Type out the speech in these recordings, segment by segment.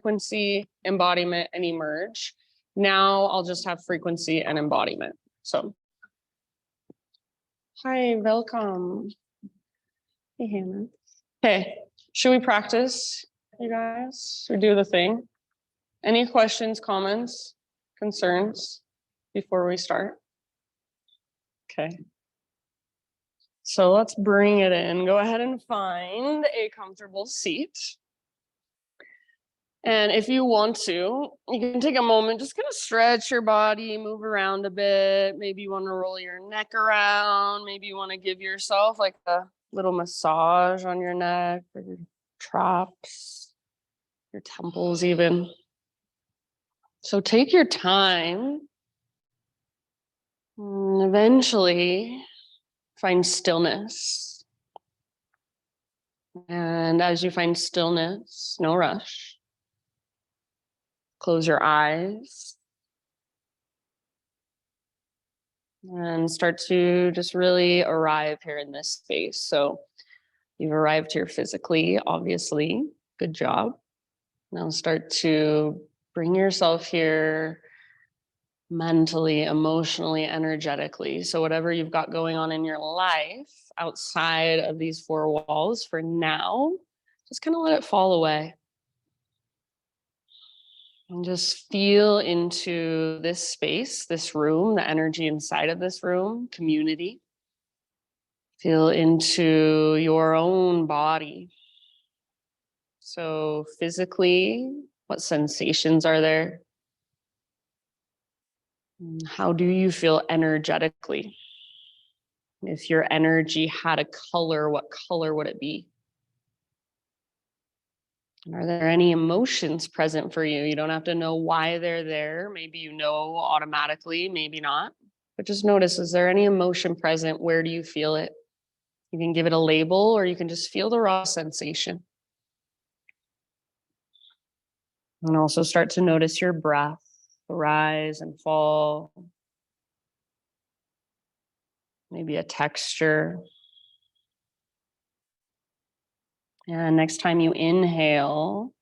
frequency, embodiment, and emerge. Now I'll just have frequency and embodiment. So, hi, welcome. Hey, Hannah. Hey, should we practice, you guys? Should we do the thing? Any questions, comments, concerns before we start? Okay. So let's bring it in. Go ahead and find a comfortable seat. And if you want to, you can take a moment, just kind of stretch your body, move around a bit. Maybe you want to roll your neck around. Maybe you want to give yourself like a little massage on your neck or your traps, your temples even. So take your time. And eventually find stillness. And as you find stillness, no rush. Close your eyes and start to just really arrive here in this space. So you've arrived here physically, obviously. Good job. Now start to bring yourself here mentally, emotionally, energetically. So whatever you've got going on in your life outside of these four walls for now, just kind of let it fall away. And just feel into this space, this room, the energy inside of this room, community. Feel into your own body. So physically, what sensations are there? How do you feel energetically? If your energy had a color, what color would it be? Are there any emotions present for you? You don't have to know why they're there. Maybe you know automatically, maybe not. But just notice, is there any emotion present? Where do you feel it? You can give it a label or you can just feel the raw sensation. And also start to notice your breath, rise and fall. Maybe a texture. And next time you inhale,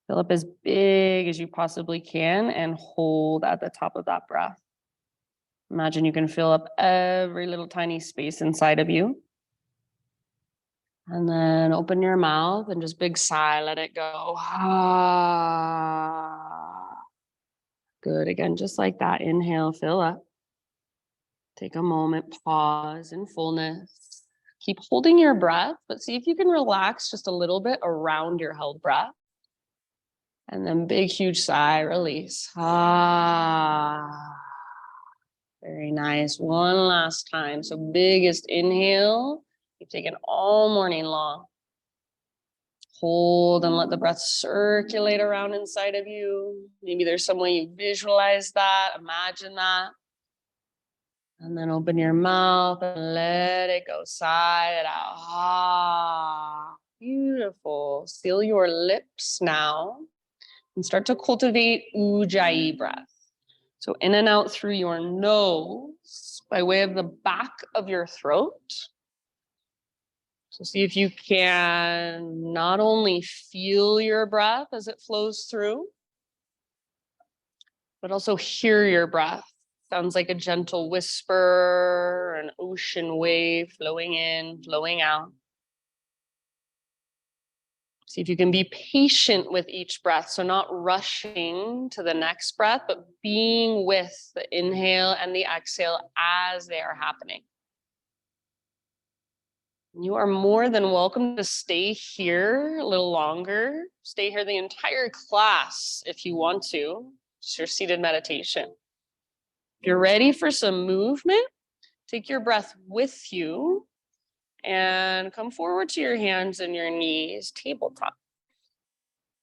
fill up as big as you possibly can and hold at the top of that breath. Imagine you can fill up every little tiny space inside of you. And then open your mouth and just big sigh, let it go. Ah. Good. Again, just like that. Inhale, fill up. Take a moment, pause in fullness. Keep holding your breath, but see if you can relax just a little bit around your held breath. And then big, huge sigh, release. Ah. Very nice. One last time. So biggest inhale. You've taken all morning long. Hold and let the breath circulate around inside of you. Maybe there's some way you visualize that, imagine that. And then open your mouth and let it go. Sigh it out. Ah, beautiful. Seal your lips now and start to cultivate Ujjayi breath. So in and out through your nose by way of the back of your throat. So see if you can not only feel your breath as it flows through, but also hear your breath. Sounds like a gentle whisper, an ocean wave flowing in, flowing out. See if you can be patient with each breath. So not rushing to the next breath, but being with the inhale and the exhale as they are happening. You are more than welcome to stay here a little longer. Stay here the entire class if you want to. It's your seated meditation. If you're ready for some movement, take your breath with you and come forward to your hands and your knees, tabletop.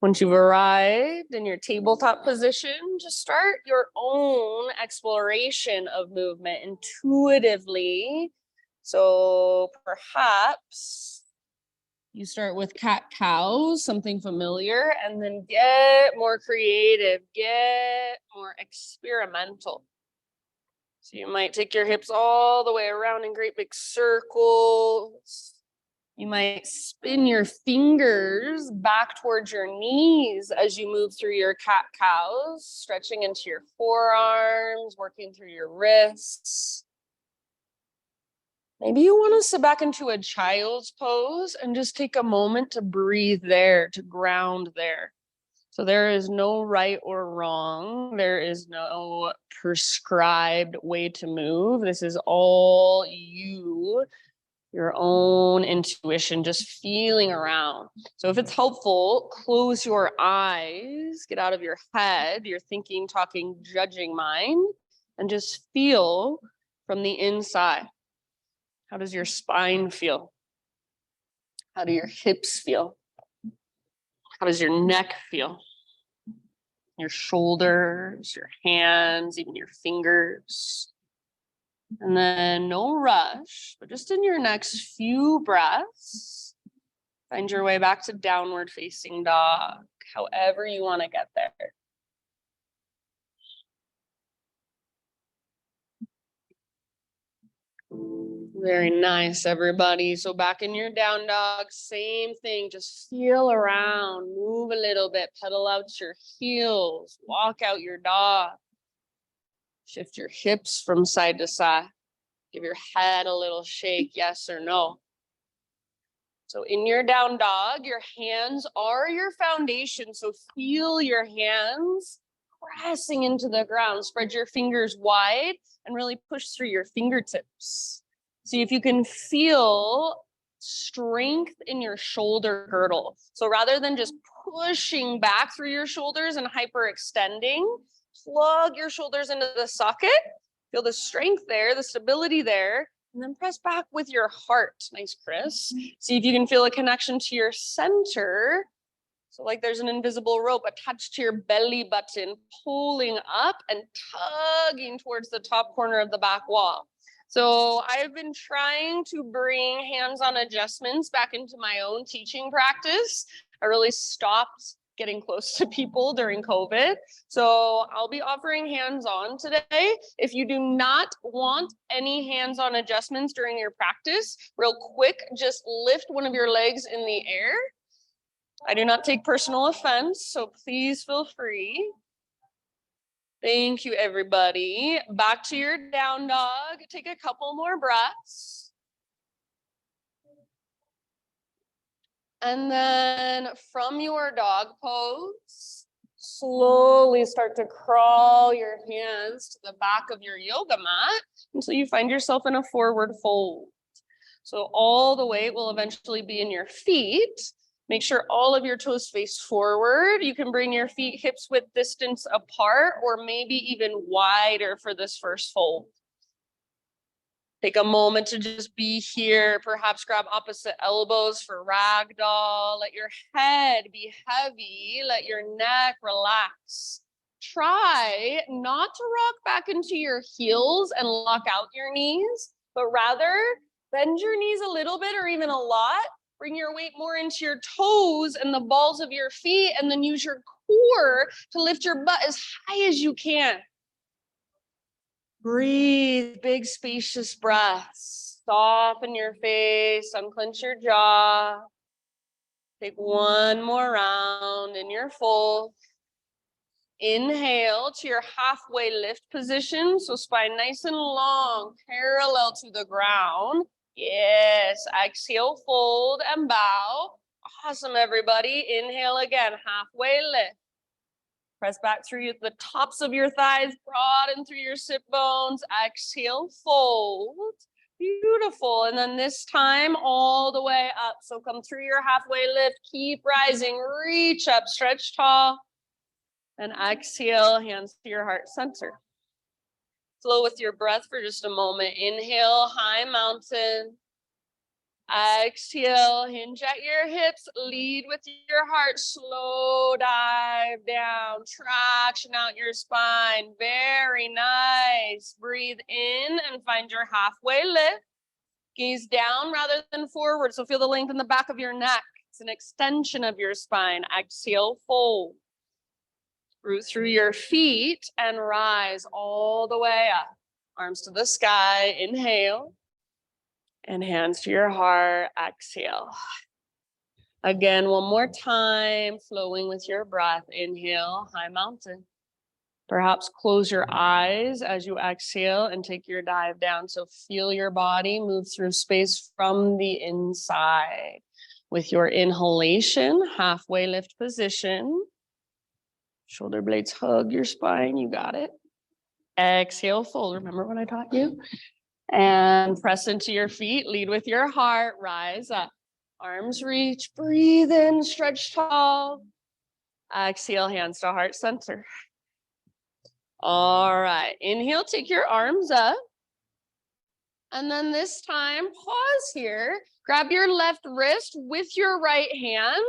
Once you've arrived in your tabletop position, just start your own exploration of movement intuitively. So perhaps you start with cat-cows, something familiar, and then get more creative, get more experimental. So you might take your hips all the way around in great big circles. You might spin your fingers back towards your knees as you move through your cat-cows, stretching into your forearms, working through your wrists. Maybe you want to sit back into a child's pose and just take a moment to breathe there, to ground there. So there is no right or wrong. There is no prescribed way to move. This is all you, your own intuition, just feeling around. So if it's helpful, close your eyes, get out of your head, your thinking, talking, judging mind, and just feel from the inside. How does your spine feel? How do your hips feel? How does your neck feel? Your shoulders, your hands, even your fingers. And then no rush, but just in your next few breaths, find your way back to downward facing dog, however you want to get there. Very nice, everybody. So back in your down dog, same thing. Just feel around, move a little bit, pedal out your heels, walk out your dog. Shift your hips from side to side. Give your head a little shake, yes or no. So in your down dog, your hands are your foundation. So feel your hands pressing into the ground. Spread your fingers wide and really push through your fingertips. See if you can feel strength in your shoulder girdle. So rather than just pushing back through your shoulders and hyperextending, plug your shoulders into the socket. Feel the strength there, the stability there, and then press back with your heart. Nice, Chris. See if you can feel a connection to your center. So like there's an invisible rope attached to your belly button, pulling up and tugging towards the top corner of the back wall. So I've been trying to bring hands-on adjustments back into my own teaching practice. I really stopped getting close to people during COVID. So I'll be offering hands-on today. If you do not want any hands-on adjustments during your practice, real quick, just lift one of your legs in the air. I do not take personal offense, so please feel free. Thank you, everybody. Back to your down dog. Take a couple more breaths. And then from your dog pose, slowly start to crawl your hands to the back of your yoga mat until you find yourself in a forward fold. So all the weight will eventually be in your feet. Make sure all of your toes face forward. You can bring your feet hips width distance apart or maybe even wider for this first fold. Take a moment to just be here. Perhaps grab opposite elbows for ragdoll. Let your head be heavy. Let your neck relax. Try not to rock back into your heels and lock out your knees, but rather bend your knees a little bit or even a lot. Bring your weight more into your toes and the balls of your feet, and then use your core to lift your butt as high as you can. Breathe, big spacious breaths. Soften your face, unclench your jaw. Take one more round in your fold. Inhale to your halfway lift position. So spine nice and long, parallel to the ground. Yes, exhale, fold and bow. Awesome, everybody. Inhale again, halfway lift. Press back through the tops of your thighs, broaden through your sit bones. Exhale, fold. Beautiful. And then this time all the way up. So come through your halfway lift, keep rising, reach up, stretch tall. And exhale, hands to your heart center. Flow with your breath for just a moment. Inhale, high mountain. Exhale, hinge at your hips, lead with your heart, slow dive down, traction out your spine. Very nice. Breathe in and find your halfway lift. Gaze down rather than forward. So feel the length in the back of your neck. It's an extension of your spine. Exhale, fold. Root through your feet and rise all the way up. Arms to the sky. Inhale. And hands to your heart, exhale. Again, one more time, flowing with your breath. Inhale, high mountain. Perhaps close your eyes as you exhale and take your dive down. So feel your body move through space from the inside. With your inhalation, halfway lift position. Shoulder blades hug your spine, you got it. Exhale, fold. Remember what I taught you? And press into your feet, lead with your heart, rise up. Arms reach, breathe in, stretch tall. Exhale, hands to heart center. All right, inhale, take your arms up. And then this time, pause here. Grab your left wrist with your right hand.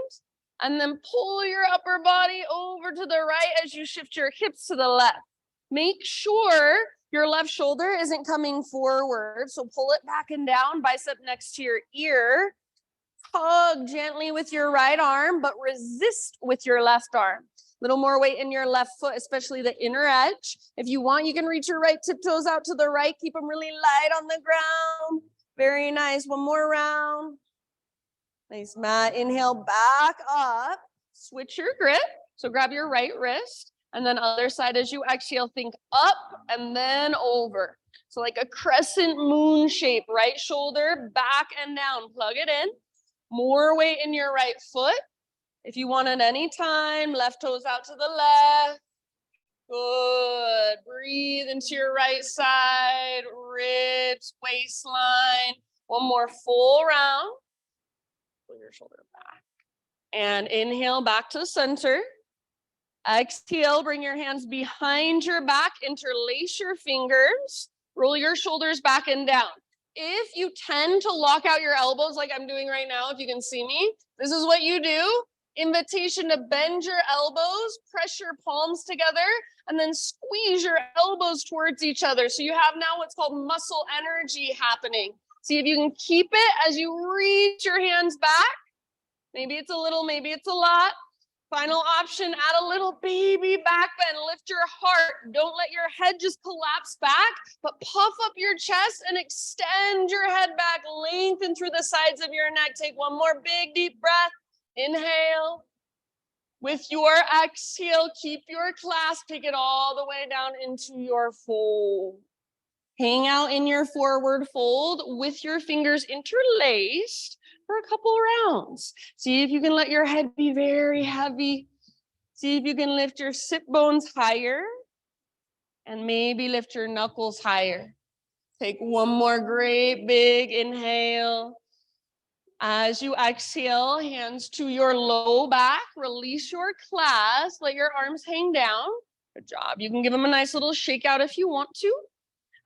And then pull your upper body over to the right as you shift your hips to the left. Make sure your left shoulder isn't coming forward. So pull it back and down, bicep next to your ear. Hug gently with your right arm, but resist with your left arm. A little more weight in your left foot, especially the inner edge. If you want, you can reach your right tiptoes out to the right. Keep them really light on the ground. Very nice. One more round. Nice, Matt. Inhale, back up. Switch your grip. So grab your right wrist. And then other side as you exhale, think up and then over. So like a crescent moon shape, right shoulder, back and down. Plug it in. More weight in your right foot. If you want at any time, left toes out to the left. Good. Breathe into your right side, ribs, waistline. One more full round. Pull your shoulder back. And inhale back to center. Exhale, bring your hands behind your back, interlace your fingers, roll your shoulders back and down. If you tend to lock out your elbows like I'm doing right now, if you can see me, this is what you do. Invitation to bend your elbows, press your palms together, and then squeeze your elbows towards each other. So you have now what's called muscle energy happening. See if you can keep it as you reach your hands back. Maybe it's a little, maybe it's a lot. Final option, add a little baby back bend. Lift your heart. Don't let your head just collapse back, but puff up your chest and extend your head back. Lengthen through the sides of your neck. Take one more big, deep breath. Inhale. With your exhale, keep your clasp. Take it all the way down into your fold. Hang out in your forward fold with your fingers interlaced for a couple rounds. See if you can let your head be very heavy. See if you can lift your sit bones higher and maybe lift your knuckles higher. Take one more great big inhale. As you exhale, hands to your low back, release your clasp, let your arms hang down. Good job. You can give them a nice little shake out if you want to.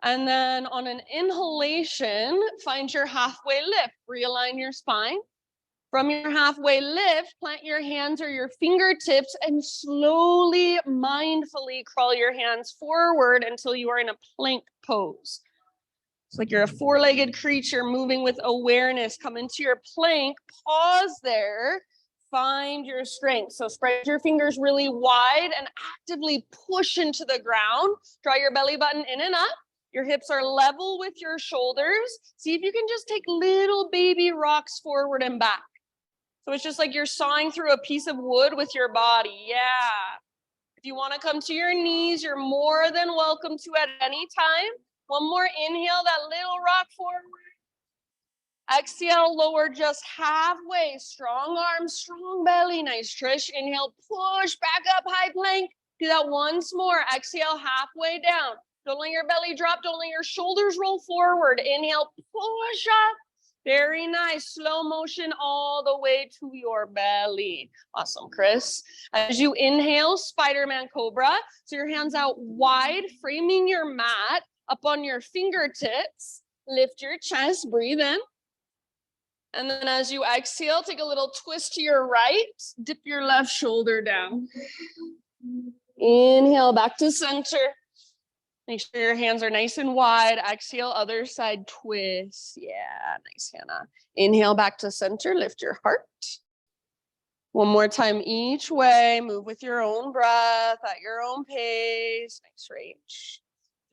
And then on an inhalation, find your halfway lift. Realign your spine. From your halfway lift, plant your hands or your fingertips and slowly, mindfully crawl your hands forward until you are in a plank pose. It's like you're a four-legged creature moving with awareness. Come into your plank, pause there, find your strength. So spread your fingers really wide and actively push into the ground. Draw your belly button in and up. Your hips are level with your shoulders. See if you can just take little baby rocks forward and back. So it's just like you're sawing through a piece of wood with your body. Yeah. If you want to come to your knees, you're more than welcome to at any time. One more inhale, that little rock forward. Exhale, lower just halfway. Strong arms, strong belly. Nice, Trish. Inhale, push back up, high plank. Do that once more. Exhale, halfway down. Don't let your belly drop. Don't let your shoulders roll forward. Inhale, push up. Very nice. Slow motion all the way to your belly. Awesome, Chris. As you inhale, Spider-Man Cobra. So your hands out wide, framing your mat up on your fingertips. Lift your chest, breathe in. And then as you exhale, take a little twist to your right. Dip your left shoulder down. Inhale, back to center. Make sure your hands are nice and wide. Exhale, other side twist. Yeah, nice, Hannah. Inhale, back to center. Lift your heart. One more time each way. Move with your own breath at your own pace. Nice range.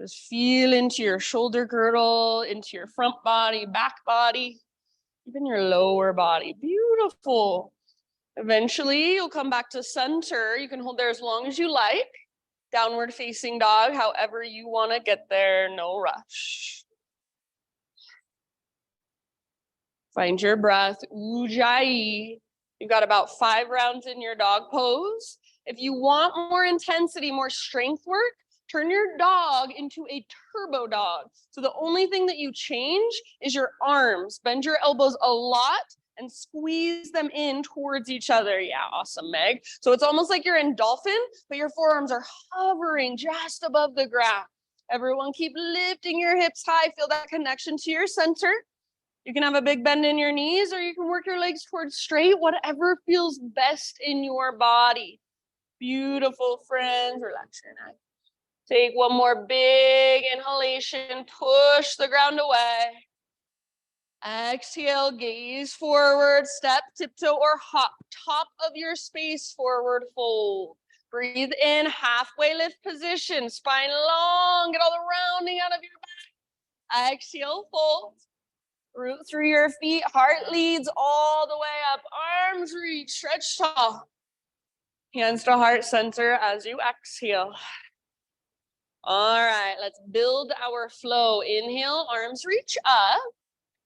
Just feel into your shoulder girdle, into your front body, back body, even your lower body. Beautiful. Eventually, you'll come back to center. You can hold there as long as you like. Downward facing dog, however you want to get there, no rush. Find your breath, Ujjayi. You've got about 5 rounds in your dog pose. If you want more intensity, more strength work, turn your dog into a turbo dog. So the only thing that you change is your arms. Bend your elbows a lot and squeeze them in towards each other. Yeah, awesome, Meg. So it's almost like you're in dolphin, but your forearms are hovering just above the ground. Everyone keep lifting your hips high. Feel that connection to your center. You can have a big bend in your knees, or you can work your legs towards straight, whatever feels best in your body. Beautiful, friends. Relax your neck. Take one more big inhalation. Push the ground away. Exhale, gaze forward, step, tiptoe, or hop. Top of your space, forward fold. Breathe in, halfway lift position. Spine long, get all the rounding out of your back. Exhale, fold. Root through your feet, heart leads all the way up, arms reach, stretch tall. Hands to heart center as you exhale. All right, let's build our flow. Inhale, arms reach up,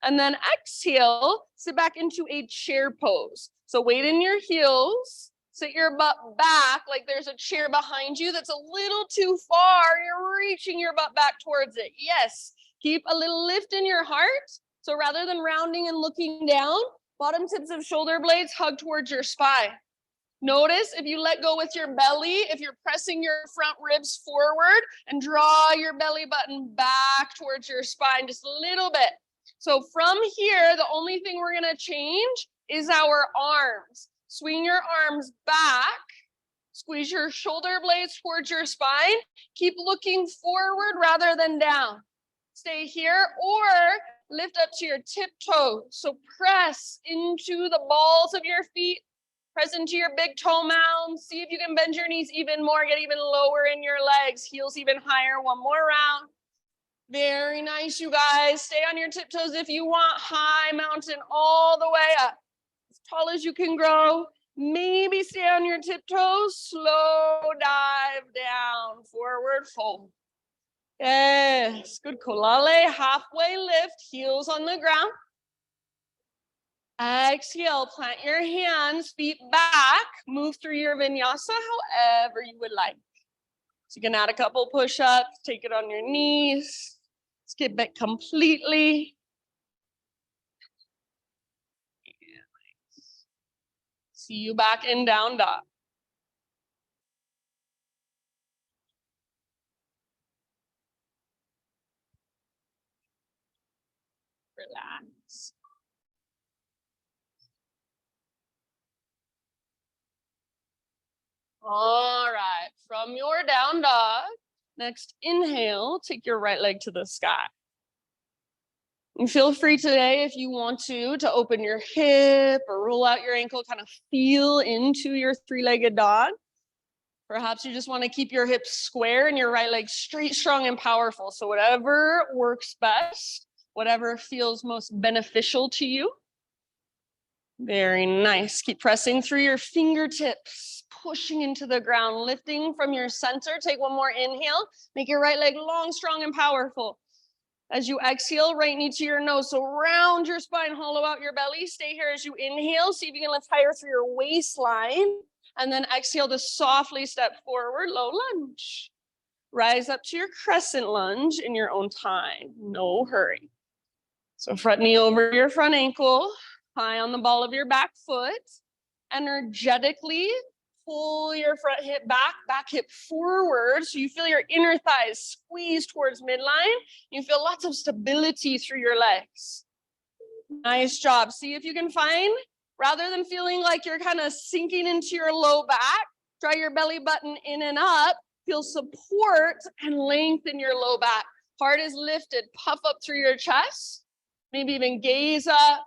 and then exhale, sit back into a chair pose. So weight in your heels, sit your butt back like there's a chair behind you that's a little too far. You're reaching your butt back towards it. Yes, keep a little lift in your heart. So rather than rounding and looking down, bottom tips of shoulder blades hug towards your spine. Notice if you let go with your belly, if you're pressing your front ribs forward and draw your belly button back towards your spine just a little bit. So from here, the only thing we're gonna change is our arms. Swing your arms back, squeeze your shoulder blades towards your spine. Keep looking forward rather than down. Stay here or lift up to your tiptoes. So press into the balls of your feet. Press into your big toe mound. See if you can bend your knees even more. Get even lower in your legs. Heels even higher. One more round. Very nice, you guys. Stay on your tiptoes if you want. High mountain all the way up. As tall as you can grow. Maybe stay on your tiptoes. Slow dive down. Forward fold. Yes, good. Kolale, halfway lift, heels on the ground. Exhale, plant your hands, feet back, move through your vinyasa however you would like. So you can add a couple push-ups, take it on your knees, skip it completely. See you back in down dog. Relax. All right, from your down dog, next inhale, take your right leg to the sky. And feel free today, if you want to open your hip or roll out your ankle, kind of feel into your 3-legged dog. Perhaps you just want to keep your hips square and your right leg straight, strong, and powerful. So whatever works best, whatever feels most beneficial to you. Very nice. Keep pressing through your fingertips, pushing into the ground, lifting from your center. Take one more inhale. Make your right leg long, strong, and powerful. As you exhale, right knee to your nose. So round your spine, hollow out your belly. Stay here as you inhale. See if you can lift higher through your waistline. And then exhale to softly step forward, low lunge. Rise up to your crescent lunge in your own time. No hurry. So front knee over your front ankle, high on the ball of your back foot. Energetically pull your front hip back hip forward. So you feel your inner thighs squeeze towards midline. You feel lots of stability through your legs. Nice job. See if you can find, rather than feeling like you're kind of sinking into your low back, draw your belly button in and up. Feel support and length in your low back. Heart is lifted. Puff up through your chest. Maybe even gaze up.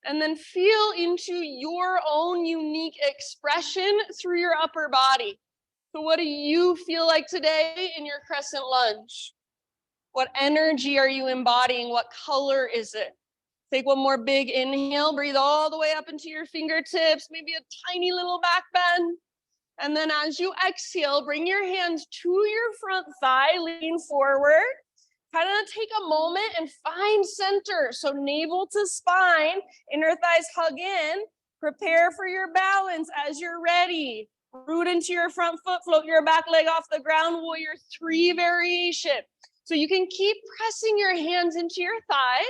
And then feel into your own unique expression through your upper body. So what do you feel like today in your crescent lunge? What energy are you embodying? What color is it? Take one more big inhale, breathe all the way up into your fingertips, maybe a tiny little back bend. And then as you exhale, bring your hands to your front thigh, lean forward. Kind of take a moment and find center. So navel to spine, inner thighs hug in. Prepare for your balance as you're ready. Root into your front foot, float your back leg off the ground, warrior 3 variation. So you can keep pressing your hands into your thigh.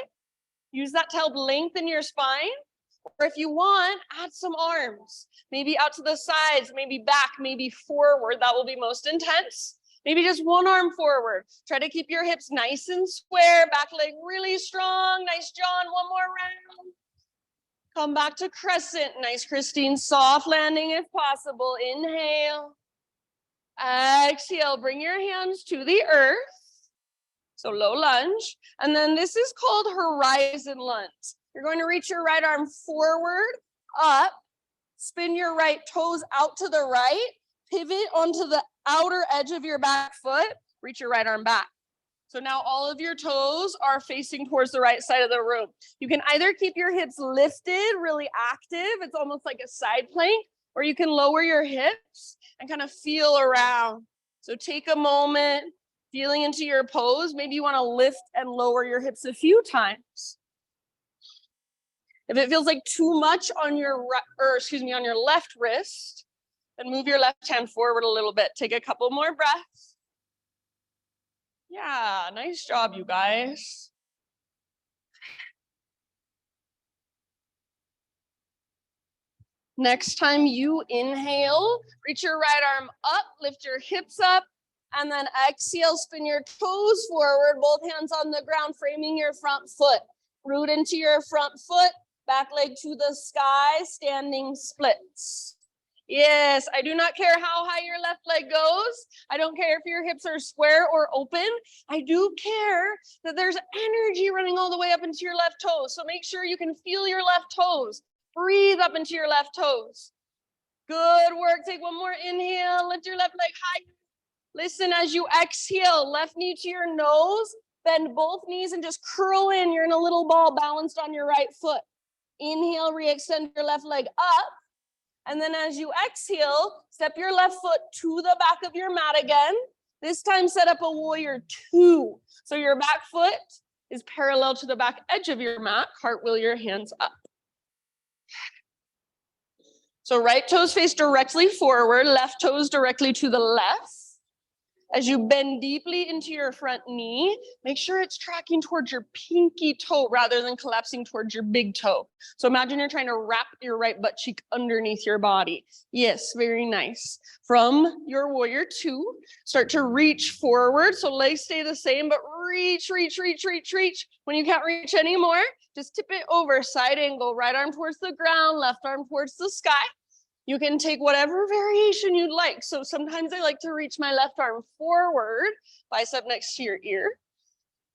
Use that to help lengthen your spine. Or if you want, add some arms. Maybe out to the sides, maybe back, maybe forward. That will be most intense. Maybe just one arm forward. Try to keep your hips nice and square, back leg really strong. Nice, John. One more round. Come back to crescent. Nice, Christine. Soft landing if possible. Inhale. Exhale. Bring your hands to the earth. So low lunge. And then this is called horizon lunge. You're going to reach your right arm forward, up, spin your right toes out to the right, pivot onto the outer edge of your back foot, reach your right arm back. So now all of your toes are facing towards the right side of the room. You can either keep your hips lifted, really active, it's almost like a side plank, or you can lower your hips and kind of feel around. So take a moment, feeling into your pose. Maybe you want to lift and lower your hips a few times. If it feels like too much on your on your left wrist, then move your left hand forward a little bit. Take a couple more breaths. Yeah, nice job, you guys. Next time you inhale, reach your right arm up, lift your hips up, and then exhale, spin your toes forward, both hands on the ground, framing your front foot. Root into your front foot, back leg to the sky, standing splits. Yes, I do not care how high your left leg goes. I don't care if your hips are square or open. I do care that there's energy running all the way up into your left toes. So make sure you can feel your left toes. Breathe up into your left toes. Good work. Take one more inhale. Lift your left leg high. Listen as you exhale, left knee to your nose. Bend both knees and just curl in. You're in a little ball balanced on your right foot. Inhale, re-extend your left leg up. And then as you exhale, step your left foot to the back of your mat again. This time set up a warrior 2. So your back foot is parallel to the back edge of your mat. Cartwheel your hands up. So right toes face directly forward, left toes directly to the left. As you bend deeply into your front knee, make sure it's tracking towards your pinky toe rather than collapsing towards your big toe. So imagine you're trying to wrap your right butt cheek underneath your body. Yes, very nice. From your warrior 2, start to reach forward. So legs stay the same, but reach, reach, reach, reach, reach. When you can't reach anymore, just tip it over, side angle, right arm towards the ground, left arm towards the sky. You can take whatever variation you'd like. So sometimes I like to reach my left arm forward, bicep next to your ear.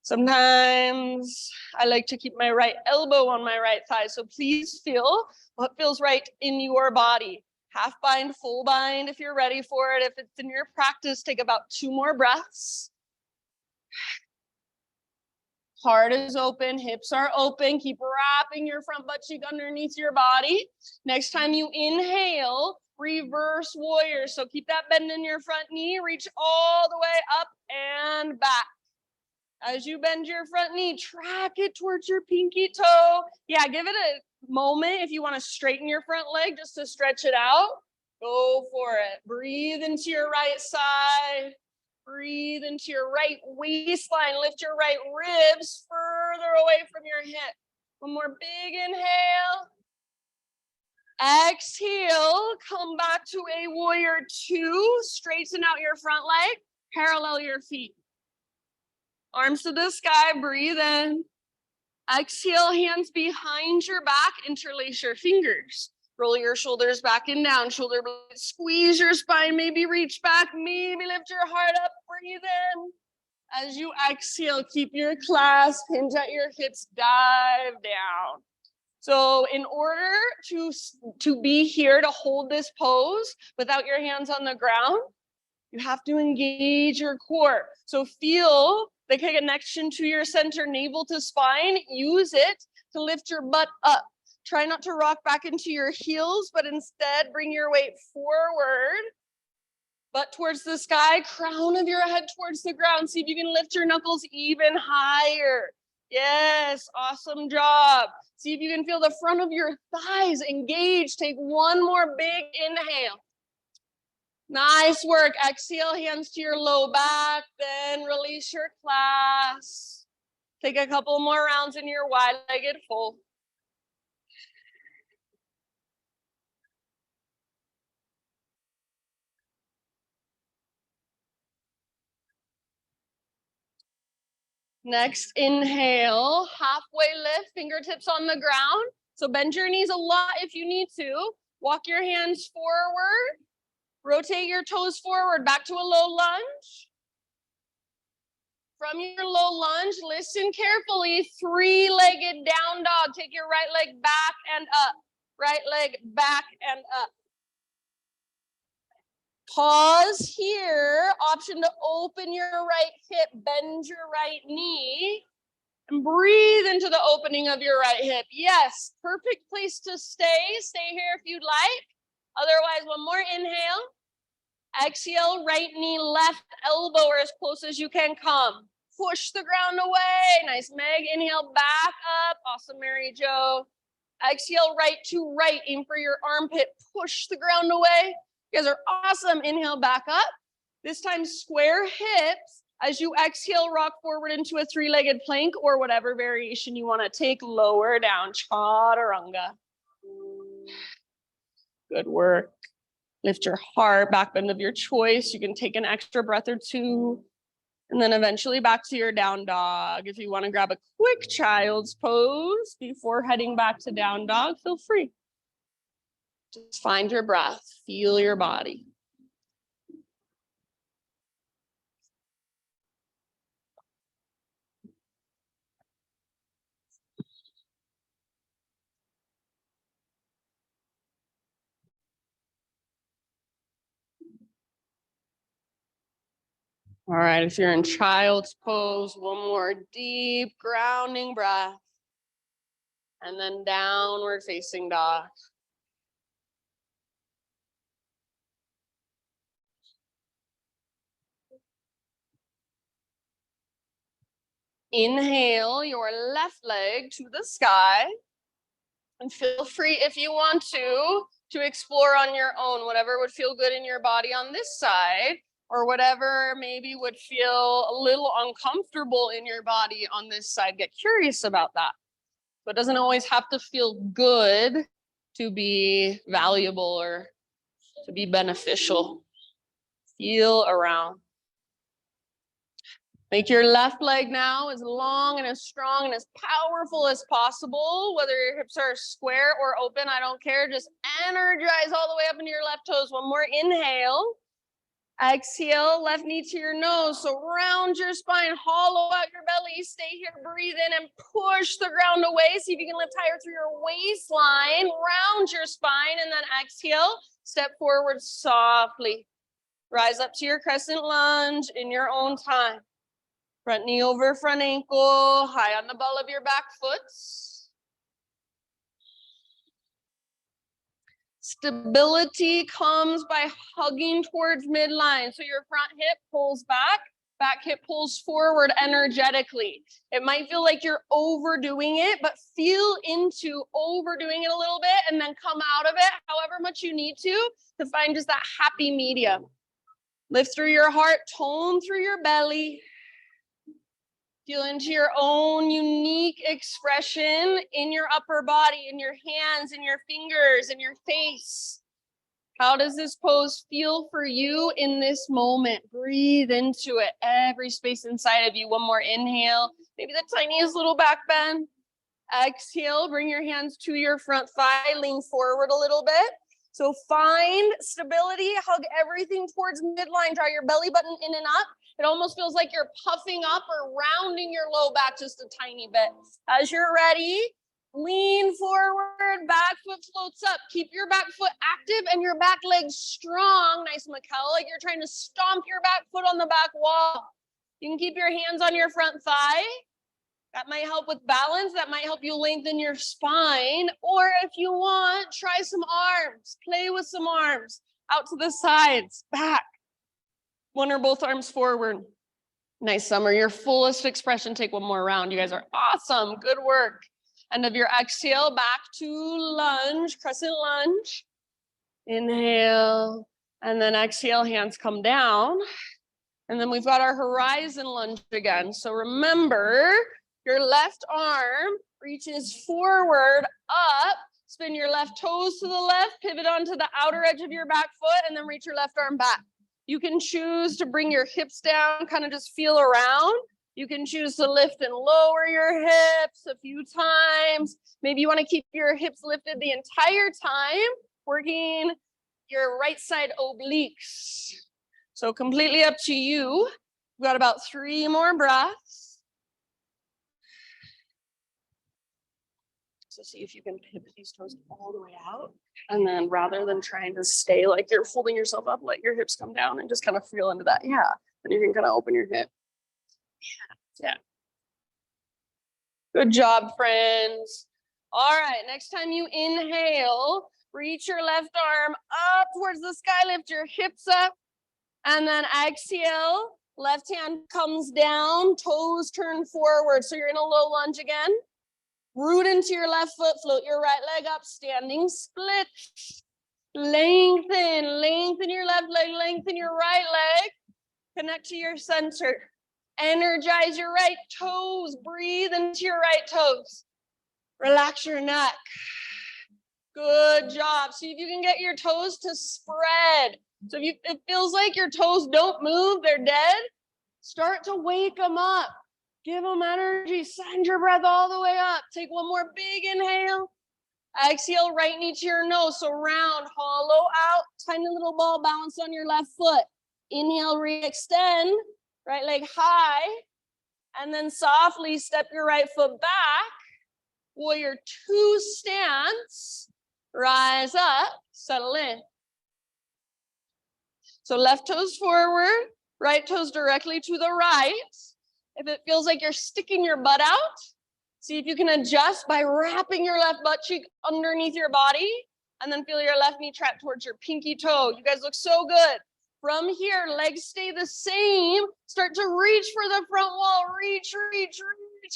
Sometimes I like to keep my right elbow on my right thigh. So please feel what feels right in your body. Half bind, full bind if you're ready for it. If it's in your practice, take about 2 more breaths. Heart is open, hips are open. Keep wrapping your front butt cheek underneath your body. Next time you inhale, reverse warrior. So keep that bend in your front knee, reach all the way up and back. As you bend your front knee, track it towards your pinky toe. Yeah, give it a moment if you want to straighten your front leg just to stretch it out. Go for it. Breathe into your right side. Breathe into your right waistline. Lift your right ribs further away from your hip. One more big inhale. Exhale. Come back to a warrior 2. Straighten out your front leg. Parallel your feet. Arms to the sky. Breathe in. Exhale. Hands behind your back. Interlace your fingers. Roll your shoulders back and down, shoulder blades, squeeze your spine, maybe reach back, maybe lift your heart up, breathe in. As you exhale, keep your clasp, hinge at your hips, dive down. So in order to be here to hold this pose without your hands on the ground, You have to engage your core. So feel the connection to your center, navel to spine. Use it to lift your butt up. Try not to rock back into your heels, but instead bring your weight forward, butt towards the sky, crown of your head towards the ground. See if you can lift your knuckles even higher. Yes, awesome job. See if you can feel the front of your thighs engaged. Take one more big inhale. Nice work. Exhale, hands to your low back, then release your class. Take a couple more rounds in your wide-legged fold. Next, inhale, halfway lift, fingertips on the ground. So bend your knees a lot if you need to. Walk your hands forward. Rotate your toes forward, back to a low lunge. From your low lunge, listen carefully. Three-legged down dog. Take your right leg back and up. Right leg back and up. Pause here. Option to open your right hip, bend your right knee, and breathe into the opening of your right hip. Yes, perfect place to stay. Stay here if you'd like. Otherwise, one more inhale. Exhale, right knee, left elbow, or as close as you can come. Push the ground away. Nice, Meg. Inhale, back up. Awesome, Mary Jo. Exhale, right to right. Aim for your armpit. Push the ground away. You guys are awesome. Inhale, back up. This time, square hips. As you exhale, rock forward into a three-legged plank or whatever variation you want to take. Lower down, chaturanga. Good work. Lift your heart, back bend of your choice. You can take an extra breath or two. And then eventually back to your down dog. If you want to grab a quick child's pose before heading back to down dog, feel free. Just find your breath, feel your body. All right, if you're in child's pose, one more deep grounding breath. And then downward facing dog. Inhale your left leg to the sky. And feel free, if you want to explore on your own, whatever would feel good in your body on this side, or whatever maybe would feel a little uncomfortable in your body on this side. Get curious about that. So it doesn't always have to feel good to be valuable or to be beneficial. Feel around. Make your left leg now as long and as strong and as powerful as possible. Whether your hips are square or open, I don't care. Just energize all the way up into your left toes. One more inhale. Exhale, left knee to your nose. So round your spine, hollow out your belly. Stay here, breathe in and push the ground away. See if you can lift higher through your waistline. Round your spine and then exhale. Step forward softly. Rise up to your crescent lunge in your own time. Front knee over front ankle, high on the ball of your back foot. Stability comes by hugging towards midline. So your front hip pulls back hip pulls forward energetically. It might feel like you're overdoing it, but feel into overdoing it a little bit and then come out of it however much you need to find just that happy medium. Lift through your heart, tone through your belly. Feel into your own unique expression in your upper body, in your hands, in your fingers, in your face. How does this pose feel for you in this moment? Breathe into it, every space inside of you. One more inhale, maybe the tiniest little back bend. Exhale, bring your hands to your front thigh, lean forward a little bit. So find stability, hug everything towards midline, draw your belly button in and up. It almost feels like you're puffing up or rounding your low back just a tiny bit. As you're ready, Lean forward, back foot floats up. Keep your back foot active and your back leg strong. Nice, Mikkel, like you're trying to stomp your back foot on the back wall. You can keep your hands on your front thigh. That might help with balance. That might help you lengthen your spine. Or if you want, try some arms. Play with some arms. Out to the sides, back. One or both arms forward. Nice, Summer. Your fullest expression. Take one more round. You guys are awesome. Good work. End of your exhale, back to lunge, crescent lunge. Inhale, and then exhale, hands come down. And then we've got our horizon lunge again. So remember, your left arm reaches forward, up, spin your left toes to the left, pivot onto the outer edge of your back foot, and then reach your left arm back. You can choose to bring your hips down, kind of just feel around. You can choose to lift and lower your hips a few times. Maybe you want to keep your hips lifted the entire time, working your right side obliques. So completely up to you. We've got about 3 more breaths. So see if you can pivot these toes all the way out. And then rather than trying to stay like you're folding yourself up, let your hips come down and just kind of feel into that. Yeah. And you can kind of open your hip. Yeah. Good job, friends. All right, next time you inhale, reach your left arm up towards the sky, lift your hips up, and then exhale, left hand comes down, toes turn forward. So you're in a low lunge again. Root into your left foot, float your right leg up, standing split. Lengthen your left leg, lengthen your right leg. Connect to your center. Energize your right toes. Breathe into your right toes. Relax your neck. Good job. See if you can get your toes to spread. So if it feels like your toes don't move, they're dead, start to wake them up. Give them energy. Send your breath all the way up. Take one more big inhale. Exhale, right knee to your nose. So round, hollow out, tiny little ball bounce on your left foot. Inhale, re-extend. Right leg high, and then softly step your right foot back. Warrior 2 stance. Rise up, settle in. So left toes forward, right toes directly to the right. If it feels like you're sticking your butt out, see if you can adjust by wrapping your left butt cheek underneath your body, and then feel your left knee trapped towards your pinky toe. You guys look so good. From here, legs stay the same. Start to reach for the front wall. Reach.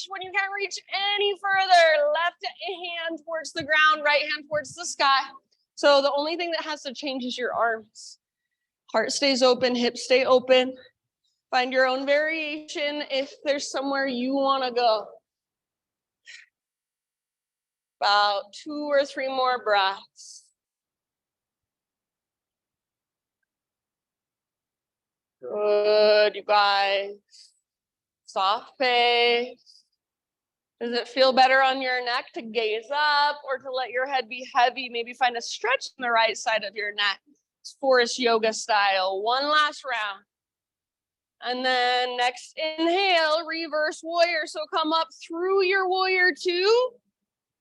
When you can't reach any further, left hand towards the ground, right hand towards the sky. So the only thing that has to change is your arms. Heart stays open, hips stay open. Find your own variation if there's somewhere you want to go. About 2 or 3 more breaths. Good, you guys. Soft pace. Does it feel better on your neck to gaze up or to let your head be heavy? Maybe find a stretch on the right side of your neck. It's forest yoga style. One last round. And then next inhale, reverse warrior. So come up through your warrior 2.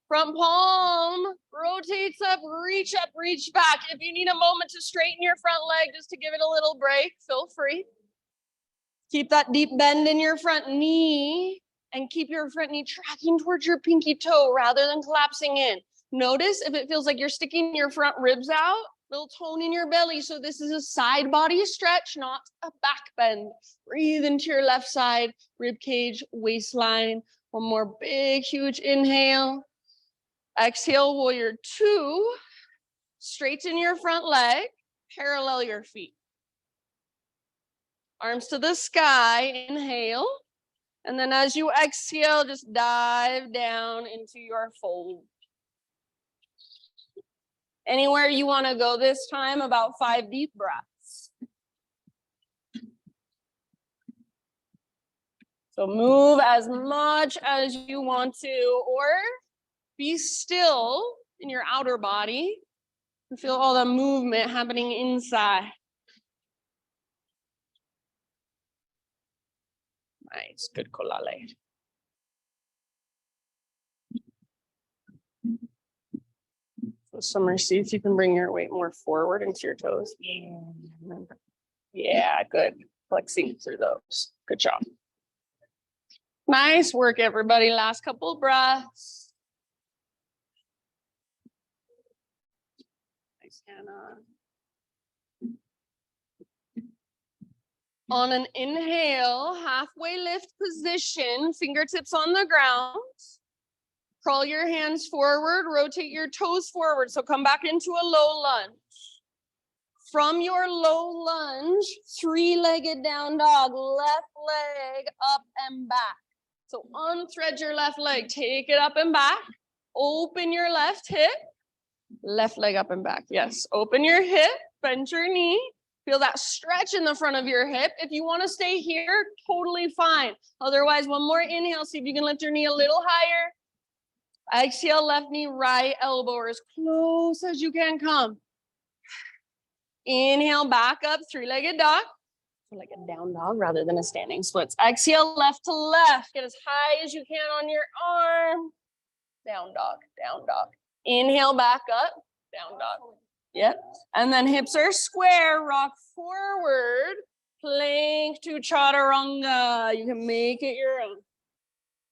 Front palm rotates up, reach back. If you need a moment to straighten your front leg just to give it a little break, feel free. Keep that deep bend in your front knee and keep your front knee tracking towards your pinky toe rather than collapsing in. Notice if it feels like you're sticking your front ribs out, little tone in your belly. So this is a side body stretch, not a back bend. Breathe into your left side, rib cage, waistline. One more big, huge inhale. Exhale, warrior 2. Straighten your front leg, parallel your feet. Arms to the sky, inhale. And then as you exhale, just dive down into your fold. Anywhere you want to go this time, about 5 deep breaths. So move as much as you want to, or be still in your outer body and feel all the movement happening inside. Nice, good kolale. Summer, see if you can bring your weight more forward into your toes. Yeah, good. Flexing through those. Good job. Nice work, everybody. Last couple breaths. Nice, Hannah. On an inhale, halfway lift position, fingertips on the ground. Crawl your hands forward, rotate your toes forward. So come back into a low lunge. From your low lunge, three-legged down dog, left leg up and back. So unthread your left leg, take it up and back. Open your left hip, left leg up and back. Yes, open your hip, bend your knee. Feel that stretch in the front of your hip. If you want to stay here, totally fine. Otherwise, one more inhale. See if you can lift your knee a little higher. Exhale, left knee, right elbow, or as close as you can come. Inhale, back up, three-legged dog. Like a down dog rather than a standing splits. Exhale, left to left. Get as high as you can on your arm. Down dog, down dog. Inhale, back up, down dog. Yep. And then hips are square, rock forward, plank to chaturanga. You can make it your own.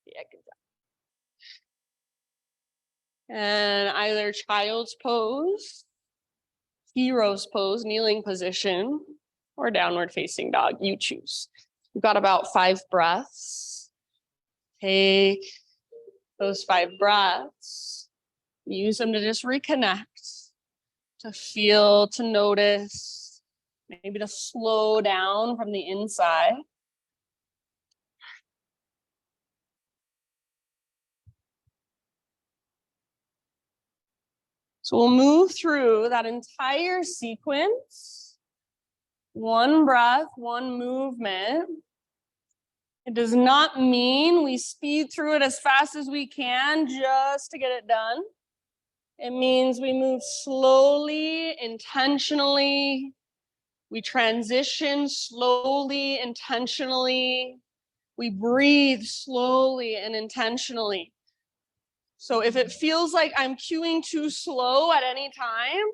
Yeah, good job. And either child's pose, hero's pose, kneeling position, or downward facing dog, you choose. We've got about 5 breaths. Take those 5 breaths, use them to just reconnect, to feel, to notice, maybe to slow down from the inside. So we'll move through that entire sequence. 1 breath, 1 movement. It does not mean we speed through it as fast as we can just to get it done. It means we move slowly, intentionally. We transition slowly, intentionally. We breathe slowly and intentionally. So if it feels like I'm cueing too slow at any time,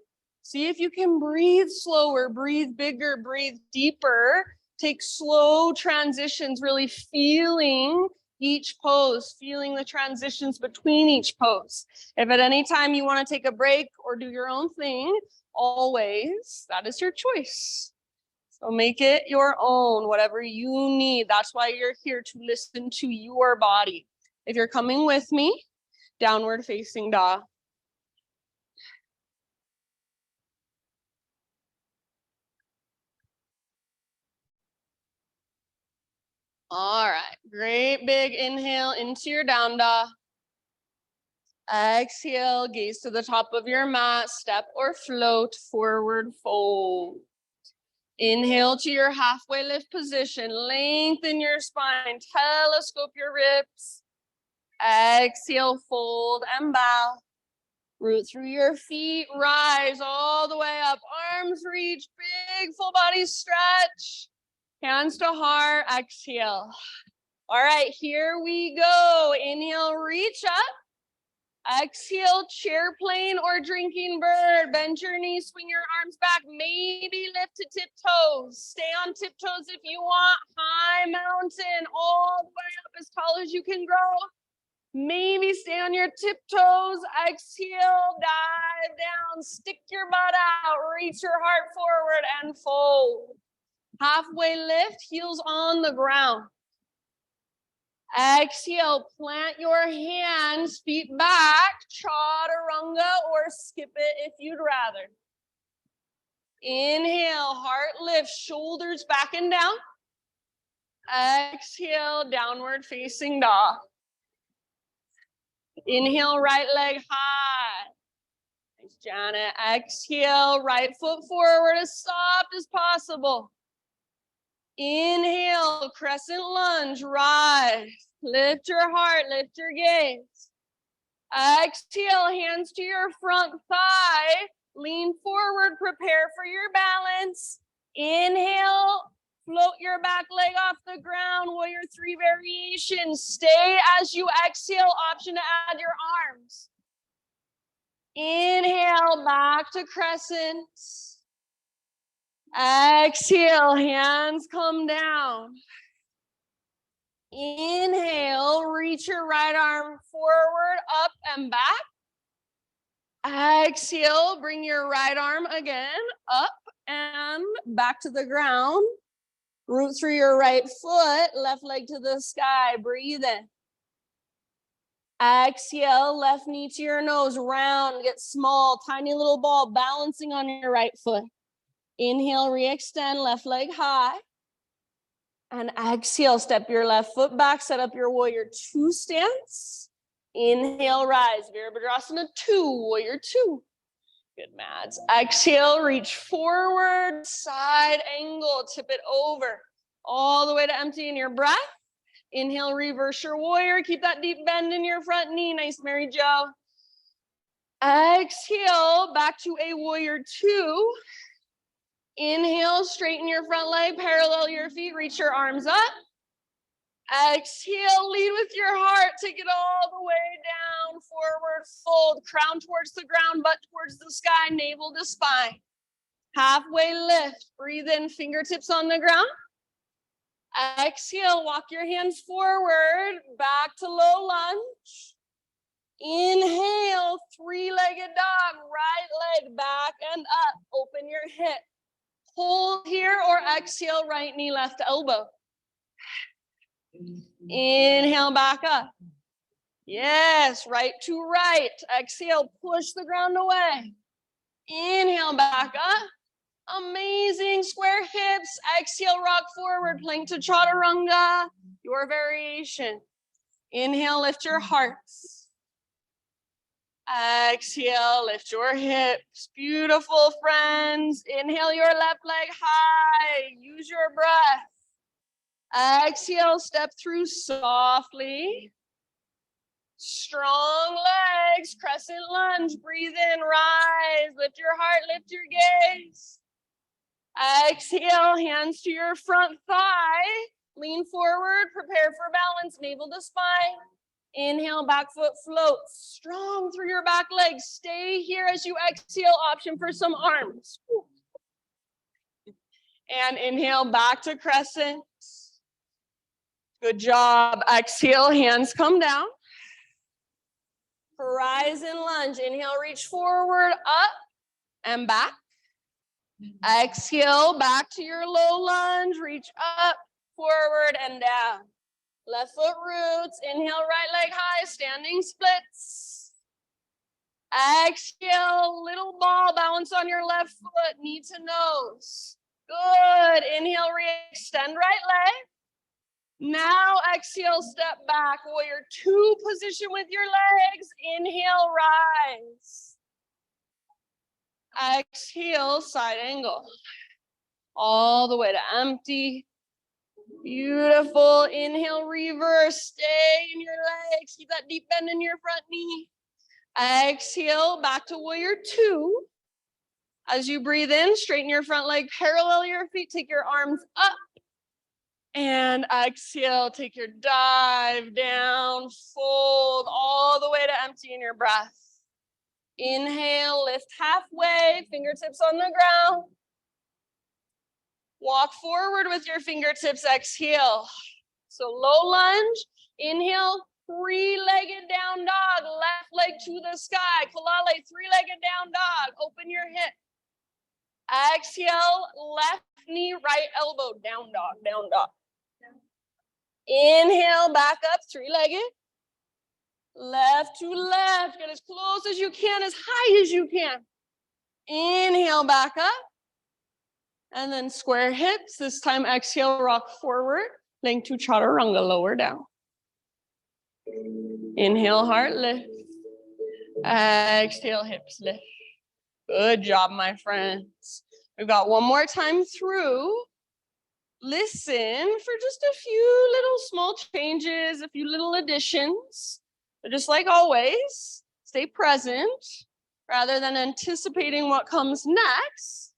see if you can breathe slower, breathe bigger, breathe deeper. Take slow transitions, really feeling each pose, feeling the transitions between each pose. If at any time you want to take a break or do your own thing, always, that is your choice. So make it your own, whatever you need. That's why you're here, to listen to your body. If you're coming with me, downward facing dog. All right, great big inhale into your down dog. Exhale, gaze to the top of your mat, step or float, forward fold. Inhale to your halfway lift position, lengthen your spine, telescope your ribs. Exhale, fold and bow. Root through your feet, rise all the way up, arms reach, big full body stretch. Hands to heart, exhale. All right, here we go. Inhale, reach up. Exhale, chair plane or drinking bird. Bend your knees, swing your arms back. Maybe lift to tiptoes. Stay on tiptoes if you want. High mountain, all the way up as tall as you can grow. Maybe stay on your tiptoes. Exhale, dive down. Stick your butt out. Reach your heart forward and fold. Halfway lift, heels on the ground. Exhale, plant your hands, feet back, chaturanga, or skip it if you'd rather. Inhale, heart lift, shoulders back and down. Exhale, downward facing dog. Inhale, right leg high. Thanks, Janet. Exhale, right foot forward as soft as possible. Inhale, crescent lunge, rise. Lift your heart, lift your gaze. Exhale, hands to your front thigh. Lean forward, prepare for your balance. Inhale, float your back leg off the ground. Warrior 3 variations. Stay as you exhale, option to add your arms. Inhale, back to crescent. Exhale, hands come down. Inhale, reach your right arm forward, up and back. Exhale, bring your right arm again, up and back to the ground. Root through your right foot, left leg to the sky, breathe in. Exhale, left knee to your nose, round, get small, tiny little ball, balancing on your right foot. Inhale, re-extend, left leg high. And exhale, step your left foot back, set up your warrior two stance. Inhale, rise, Virabhadrasana 2, warrior 2. Good, Mads. Exhale, reach forward, side angle, tip it over. All the way to empty in your breath. Inhale, reverse your warrior. Keep that deep bend in your front knee. Nice, Mary Jo. Exhale, back to a warrior 2. Inhale, straighten your front leg, parallel your feet, reach your arms up. Exhale, lead with your heart, take it all the way down, forward fold, crown towards the ground, butt towards the sky, navel to spine. Halfway lift, breathe in, fingertips on the ground. Exhale, walk your hands forward, back to low lunge. Inhale, three-legged dog, right leg back and up, open your hip. Hold here or exhale, right knee, left elbow. Inhale, back up. Yes, right to right. Exhale, push the ground away. Inhale, back up. Amazing, square hips. Exhale, rock forward, plank to chaturanga, your variation. Inhale, lift your hearts. Exhale, lift your hips. Beautiful, friends. Inhale your left leg high. Use your breath. Exhale, step through softly. Strong legs, crescent lunge. Breathe in, rise. Lift your heart, lift your gaze. Exhale, hands to your front thigh. Lean forward, prepare for balance, navel to spine. Inhale, back foot floats. Strong through your back legs. Stay here as you exhale, option for some arms. And inhale, back to crescent. Good job. Exhale, hands come down. Horizon lunge. Inhale, reach forward, up and back. Exhale, back to your low lunge. Reach up, forward, and down. Left foot roots. Inhale, right leg high, standing splits. Exhale, little ball, balance on your left foot, knee to nose. Good. Inhale, re-extend right leg. Now exhale, step back, warrior 2 position with your legs. Inhale, rise. Exhale, side angle. All the way to empty. Beautiful. Inhale, reverse. Stay in your legs. Keep that deep bend in your front knee. Exhale, back to warrior 2. As you breathe in, straighten your front leg, parallel your feet, take your arms up. And exhale, take your dive down, fold all the way to empty in your breath. Inhale, lift halfway, fingertips on the ground. Walk forward with your fingertips, exhale. So low lunge, inhale, three-legged down dog, left leg to the sky. Kalale, three-legged down dog, open your hip. Exhale, left knee, right elbow, down dog, down dog. Inhale, back up, three-legged. Left to left, get as close as you can, as high as you can. Inhale, back up. And then square hips. This time, exhale, rock forward. Plank to chaturanga, lower down. Inhale, heart lift. Exhale, hips lift. Good job, my friends. We've got one more time through. Listen for just a few little small changes, a few little additions. But just like always, stay present rather than anticipating what comes next.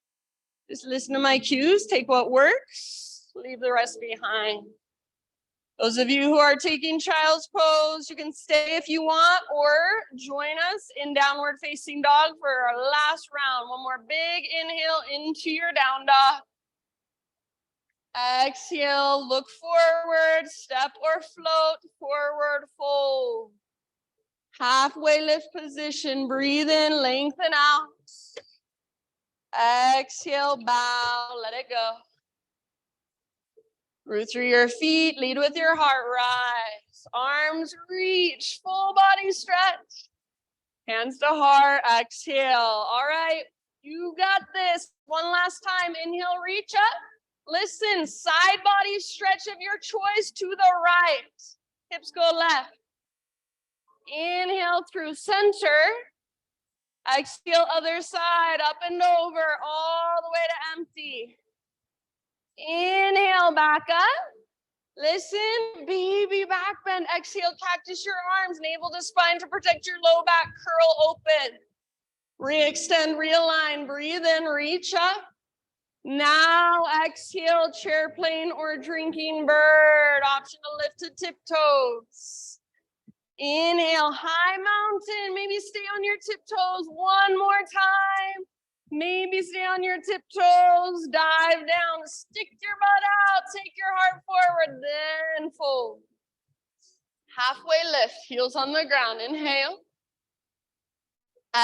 Just listen to my cues, take what works, leave the rest behind. Those of you who are taking child's pose, you can stay if you want or join us in downward facing dog for our last round. One more big inhale into your down dog. Exhale, look forward, step or float, forward fold. Halfway lift position, breathe in, lengthen out. Exhale, bow, let it go. Root through your feet, lead with your heart, rise. Arms reach, full body stretch. Hands to heart, exhale. All right, you got this. One last time, inhale, reach up. Listen, side body stretch of your choice to the right. Hips go left. Inhale through center. Exhale, other side, up and over, all the way to empty. Inhale, back up. Listen, baby back bend. Exhale, cactus your arms, navel to spine to protect your low back, curl open. Re-extend, realign, breathe in, reach up. Now exhale, chair plane or drinking bird. Option to lift to tiptoes. Inhale, high mountain. Maybe stay on your tiptoes one more time. Maybe stay on your tiptoes, dive down, stick your butt out, take your heart forward, then fold. Halfway lift, heels on the ground, inhale.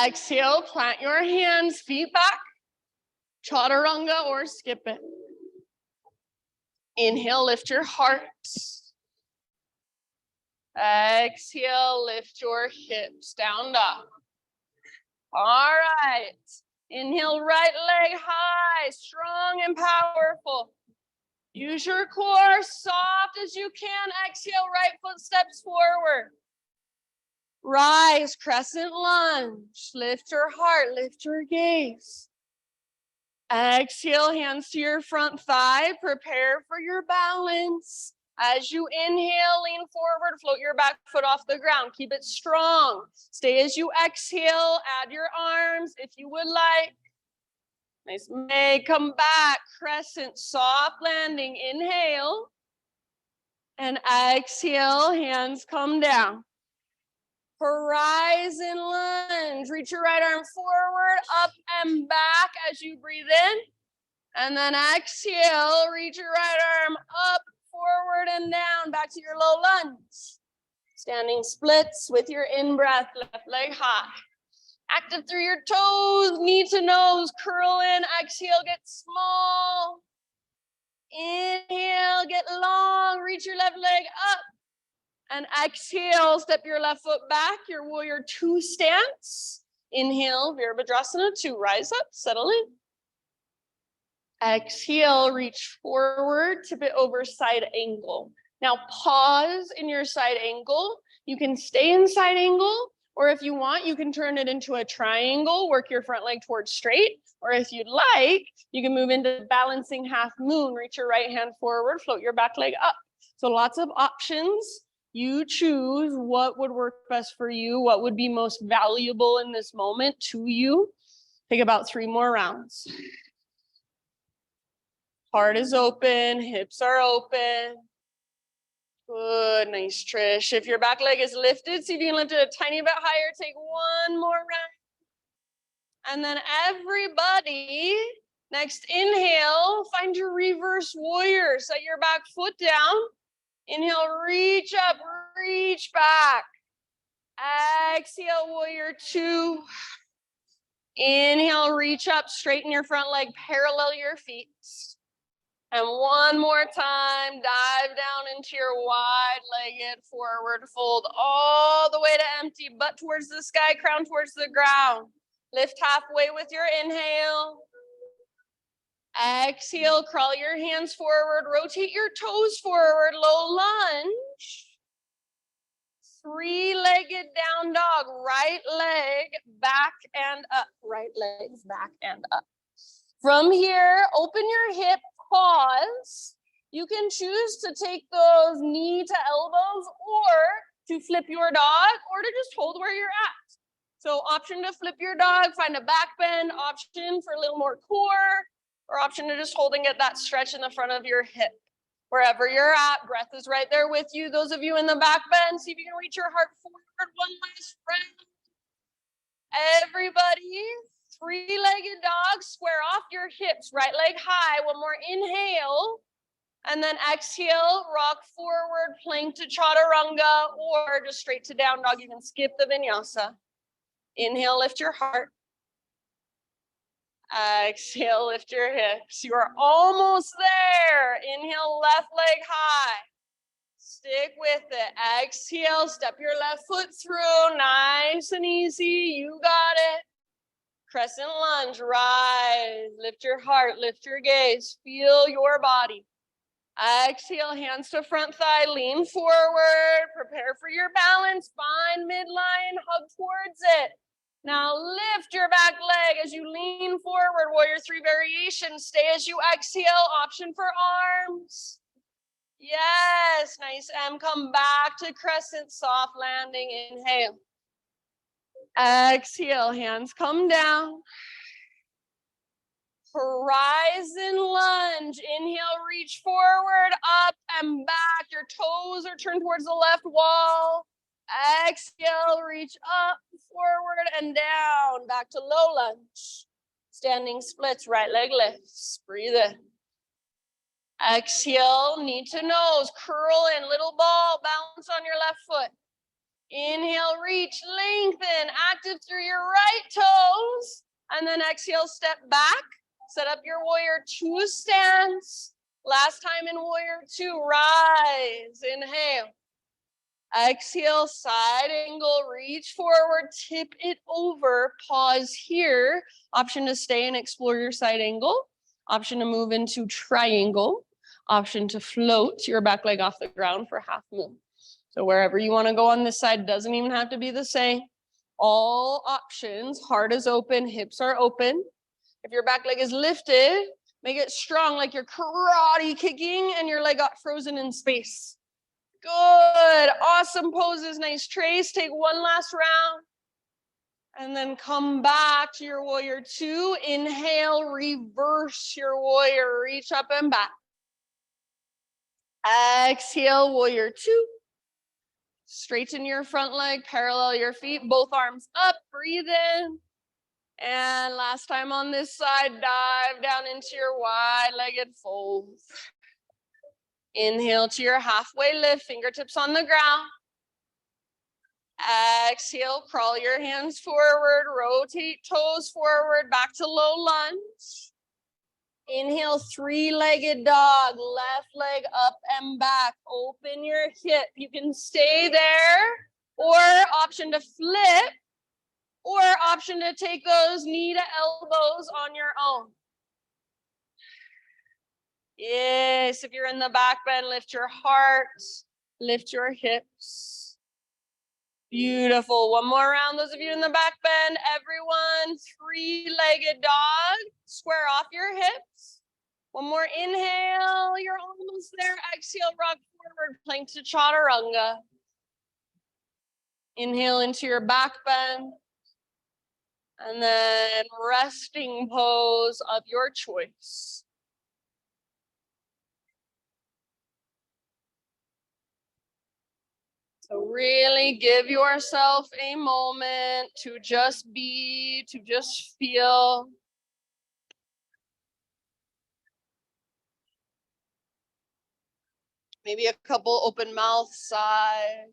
Exhale, plant your hands, feet back, chaturanga or skip it. Inhale, lift your heart. Exhale, lift your hips, down dog. All right. Inhale, right leg high, strong and powerful. Use your core, soft as you can. Exhale, right foot steps forward. Rise, crescent lunge. Lift your heart, lift your gaze. Exhale, hands to your front thigh. Prepare for your balance. As you inhale, lean forward, float your back foot off the ground. Keep it strong. Stay as you exhale, add your arms if you would like. Nice. May come back, crescent, soft landing. Inhale. And exhale, hands come down. Horizon lunge. Reach your right arm forward, up and back as you breathe in. And then exhale, reach your right arm up, forward and down, back to your low lunge. Standing splits with your in-breath, left leg high. Active through your toes, knee to nose, curl in, exhale, get small. Inhale, get long, reach your left leg up. And exhale, step your left foot back, your warrior two stance. Inhale, Virabhadrasana 2, rise up, settle in. Exhale, reach forward, tip it over side angle. Now pause in your side angle. You can stay in side angle, or if you want, you can turn it into a triangle, work your front leg towards straight. Or if you'd like, you can move into balancing half moon, reach your right hand forward, float your back leg up. So lots of options. You choose what would work best for you, what would be most valuable in this moment to you. Take about 3 more rounds. Heart is open, hips are open. Good, nice, Trish. If your back leg is lifted, see if you can lift it a tiny bit higher. Take 1 more round. And then everybody, next inhale, find your reverse warrior. Set your back foot down. Inhale, reach up, reach back. Exhale, warrior 2. Inhale, reach up, straighten your front leg, parallel your feet. And 1 more time, dive down into your wide-legged forward fold, all the way to empty, butt towards the sky, crown towards the ground. Lift halfway with your inhale. Exhale, crawl your hands forward, rotate your toes forward, low lunge. 3-legged down dog, right leg back and up, right legs back and up. From here, open your hip, pause. You can choose to take those knee to elbows or to flip your dog or to just hold where you're at. So option to flip your dog, find a back bend, option for a little more core, or option to just hold and get that stretch in the front of your hip. Wherever you're at, breath is right there with you. Those of you in the back bend, see if you can reach your heart forward. One last round. Everybody, three-legged dog, square off your hips, right leg high. One more inhale. And then exhale, rock forward, plank to chaturanga, or just straight to down dog. You can skip the vinyasa. Inhale, lift your heart. Exhale, lift your hips. You are almost there. Inhale, left leg high. Stick with it. Exhale, step your left foot through. Nice and easy. You got it. Crescent lunge, rise. Lift your heart, lift your gaze. Feel your body. Exhale, hands to front thigh, lean forward. Prepare for your balance. Find midline, hug towards it. Now lift your back leg as you lean forward. Warrior 3 variation. Stay as you exhale. Option for arms. Yes, nice. M. Come back to crescent, soft landing. Inhale. Exhale, hands come down. Horizon lunge. Inhale, reach forward, up and back. Your toes are turned towards the left wall. Exhale, reach up, forward and down. Back to low lunge. Standing splits, right leg lifts. Breathe in. Exhale, knee to nose. Curl in, little ball, balance on your left foot. Inhale, reach, lengthen, active through your right toes. And then exhale, step back. Set up your warrior 2 stance. Last time in warrior 2, rise. Inhale. Exhale, side angle, reach forward, tip it over, pause here. Option to stay and explore your side angle. Option to move into triangle. Option to float your back leg off the ground for half moon. So wherever you want to go on this side, doesn't even have to be the same. All options, heart is open, hips are open. If your back leg is lifted, make it strong like you're karate kicking and your leg got frozen in space. Good, awesome poses, nice trace. Take one last round. And then come back to your warrior 2. Inhale, reverse your warrior, reach up and back. Exhale, warrior 2. Straighten your front leg, parallel your feet, both arms up, breathe in. And last time on this side, dive down into your wide-legged fold. Inhale to your halfway lift, fingertips on the ground. Exhale, crawl your hands forward, rotate toes forward, back to low lunge. Inhale, 3-legged dog, left leg up and back. Open your hip. You can stay there, or option to flip, or option to take those knee to elbows on your own. Yes, if you're in the back bend, lift your heart, lift your hips. Beautiful. One more round, those of you in the back bend. Everyone, 3-legged dog. Square off your hips. One more inhale, you're almost there. Exhale, rock forward, plank to chaturanga. Inhale into your back bend. And then resting pose of your choice. So really give yourself a moment to just be, to just feel. Maybe a couple open mouth sighs.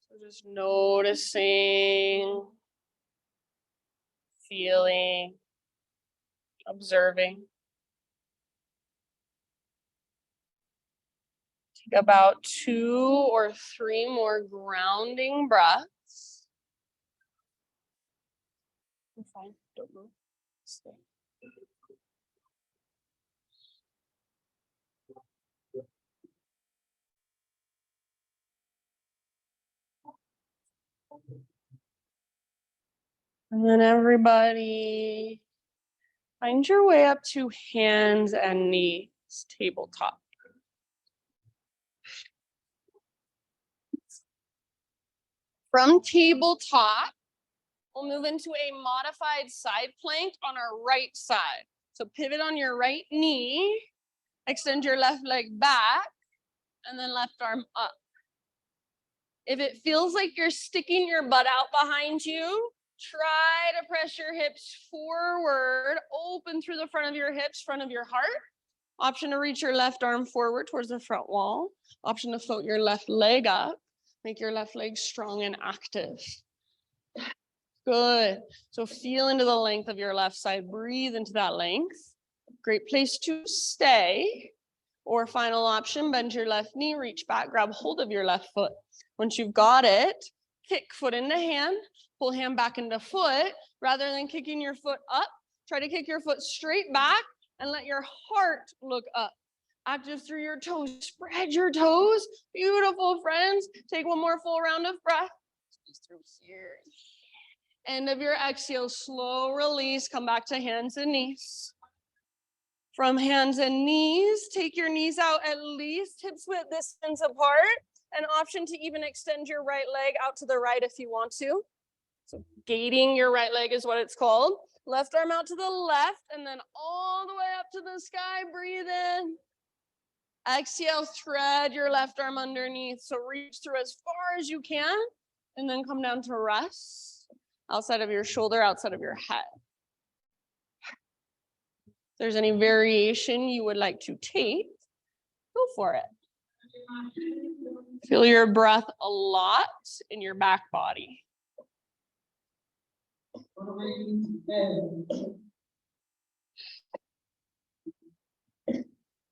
So just noticing, feeling, observing. Take about 2 or 3 more grounding breaths. You're fine, don't move. Stay. And then everybody, find your way up to hands and knees, tabletop. From tabletop, we'll move into a modified side plank on our right side. So pivot on your right knee, extend your left leg back, and then left arm up. If it feels like you're sticking your butt out behind you, try to press your hips forward, open through the front of your hips, front of your heart. Option to reach your left arm forward towards the front wall. Option to float your left leg up. Make your left leg strong and active. Good. So feel into the length of your left side. Breathe into that length. Great place to stay. Or final option, bend your left knee, reach back, grab hold of your left foot. Once you've got it, kick foot into hand, pull hand back into foot. Rather than kicking your foot up, try to kick your foot straight back and let your heart look up. Active through your toes. Spread your toes. Beautiful, friends. Take one more full round of breath. Squeeze through here. End of your exhale, slow release. Come back to hands and knees. From hands and knees, take your knees out at least hips width distance apart. An option to even extend your right leg out to the right if you want to. So gating your right leg is what it's called. Left arm out to the left and then all the way up to the sky. Breathe in. Exhale, thread your left arm underneath. So reach through as far as you can and then come down to rest. Outside of your shoulder, outside of your head. If there's any variation you would like to take, go for it. Feel your breath a lot in your back body.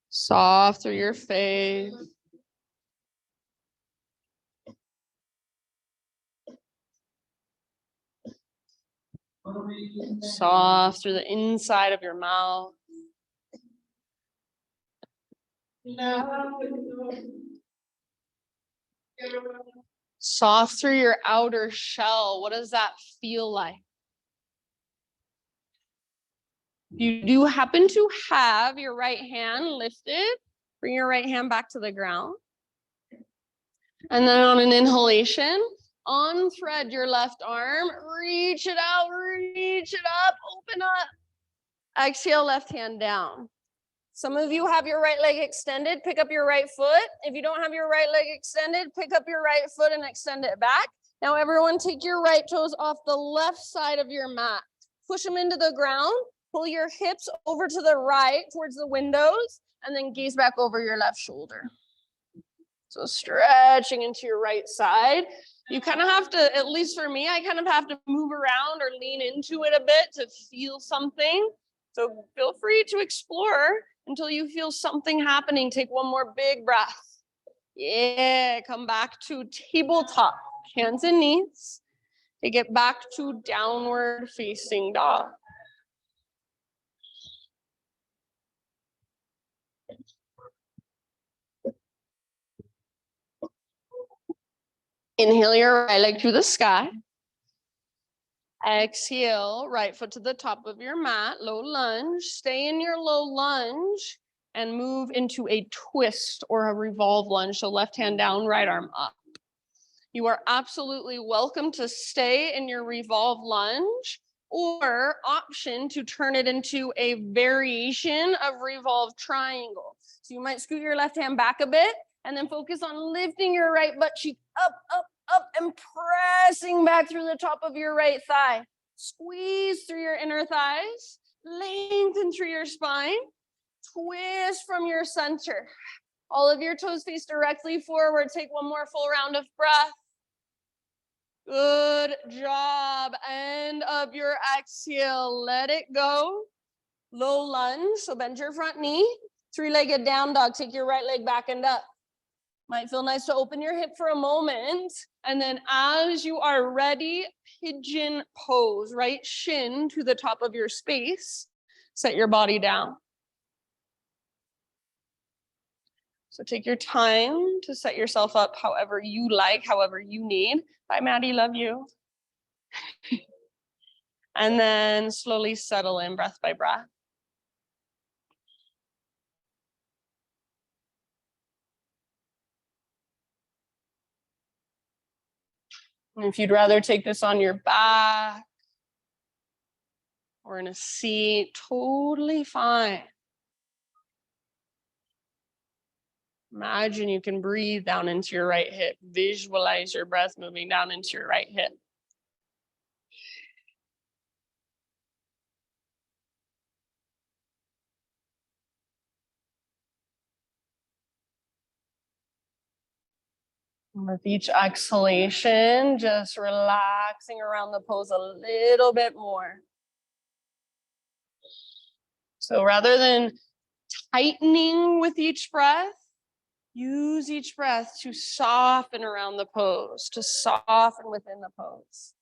Soft through your face. Soft through the inside of your mouth. Soft through your outer shell. What does that feel like? You do happen to have your right hand lifted. Bring your right hand back to the ground. And then on an inhalation, unthread your left arm, reach it out, reach it up, open up. Exhale, left hand down. Some of you have your right leg extended, pick up your right foot. If you don't have your right leg extended, pick up your right foot and extend it back. Now everyone take your right toes off the left side of your mat. Push them into the ground, pull your hips over to the right towards the windows, and then gaze back over your left shoulder. So stretching into your right side. You kind of have to, at least for me, I kind of have to move around or lean into it a bit to feel something. So feel free to explore until you feel something happening. Take one more big breath. Yeah, come back to tabletop, hands and knees. Take it back to downward facing dog. Inhale your right leg to the sky. Exhale, right foot to the top of your mat, low lunge. Stay in your low lunge and move into a twist or a revolve lunge. So left hand down, right arm up. You are absolutely welcome to stay in your revolve lunge or option to turn it into a variation of revolve triangle. So you might scoot your left hand back a bit and then focus on lifting your right butt cheek up, up, up, and pressing back through the top of your right thigh. Squeeze through your inner thighs, lengthen through your spine, twist from your center. All of your toes face directly forward. Take one more full round of breath. Good job. End of your exhale. Let it go. Low lunge. So bend your front knee. Three-legged down dog. Take your right leg back and up. Might feel nice to open your hip for a moment. And then as you are ready, pigeon pose. Right shin to the top of your space. Set your body down. So take your time to set yourself up however you like, however you need. Bye, Maddie, love you. And then slowly settle in breath by breath. And if you'd rather take this on your back or in a seat, totally fine. Imagine you can breathe down into your right hip. Visualize your breath moving down into your right hip. And with each exhalation, just relaxing around the pose a little bit more. So rather than tightening with each breath, use each breath to soften around the pose, to soften within the pose.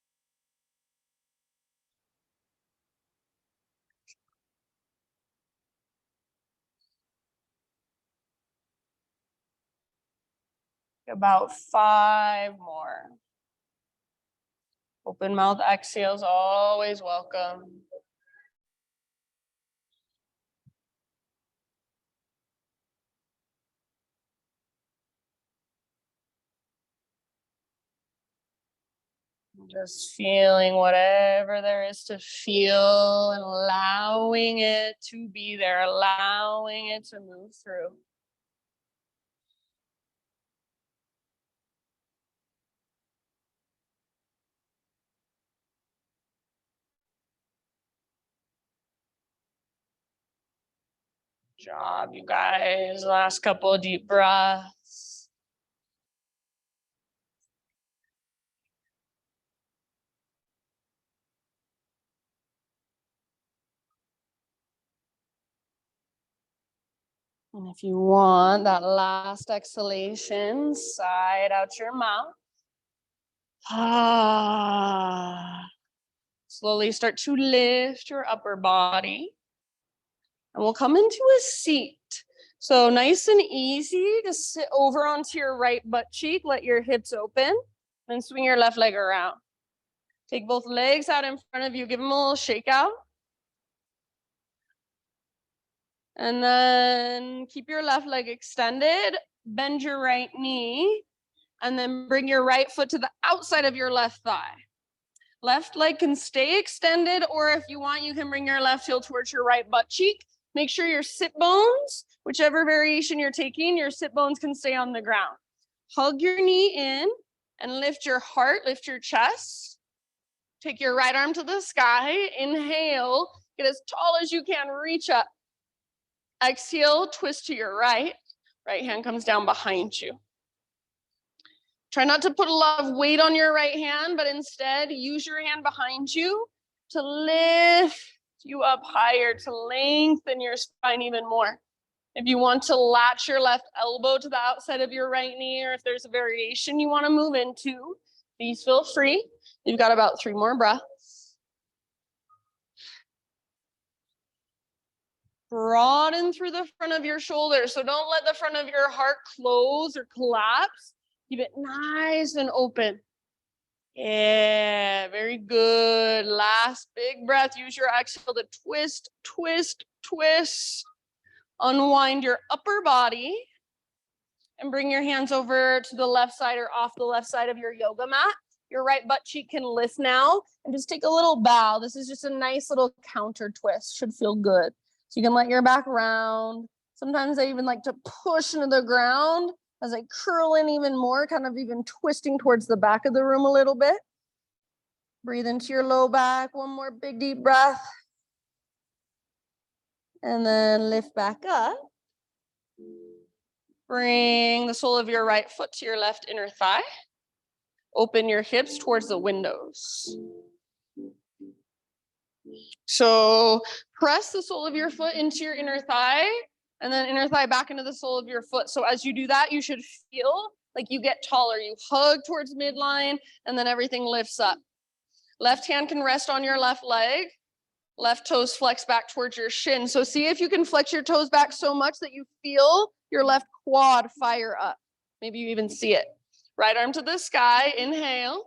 About 5 more. Open mouth exhales, always welcome. Just feeling whatever there is to feel and allowing it to be there, allowing it to move through. Good job, you guys. Last couple of deep breaths. And if you want that last exhalation, side out your mouth. Slowly start to lift your upper body. And we'll come into a seat. So nice and easy to sit over onto your right butt cheek. Let your hips open. Then swing your left leg around. Take both legs out in front of you. Give them a little shake out. And then keep your left leg extended. Bend your right knee. And then bring your right foot to the outside of your left thigh. Left leg can stay extended, or if you want, you can bring your left heel towards your right butt cheek. Make sure your sit bones, whichever variation you're taking, your sit bones can stay on the ground. Hug your knee in and lift your heart, lift your chest. Take your right arm to the sky. Inhale, get as tall as you can, reach up. Exhale, twist to your right. Right hand comes down behind you. Try not to put a lot of weight on your right hand, but instead use your hand behind you to lift you up higher, to lengthen your spine even more. If you want to latch your left elbow to the outside of your right knee, or if there's a variation you want to move into, please feel free. You've got about 3 more breaths. Broaden through the front of your shoulders. So don't let the front of your heart close or collapse. Keep it nice and open. Yeah, very good. Last big breath. Use your exhale to twist, twist, twist. Unwind your upper body and bring your hands over to the left side or off the left side of your yoga mat. Your right butt cheek can lift now and just take a little bow. This is just a nice little counter twist. Should feel good. So you can let your back round. Sometimes I even like to push into the ground as I curl in even more, kind of even twisting towards the back of the room a little bit. Breathe into your low back. One more big deep breath. And then lift back up. Bring the sole of your right foot to your left inner thigh. Open your hips towards the windows. So press the sole of your foot into your inner thigh, and then inner thigh back into the sole of your foot. So as you do that, you should feel like you get taller. You hug towards midline, and then everything lifts up. Left hand can rest on your left leg. Left toes flex back towards your shin. So see if you can flex your toes back so much that you feel your left quad fire up. Maybe you even see it. Right arm to the sky, inhale.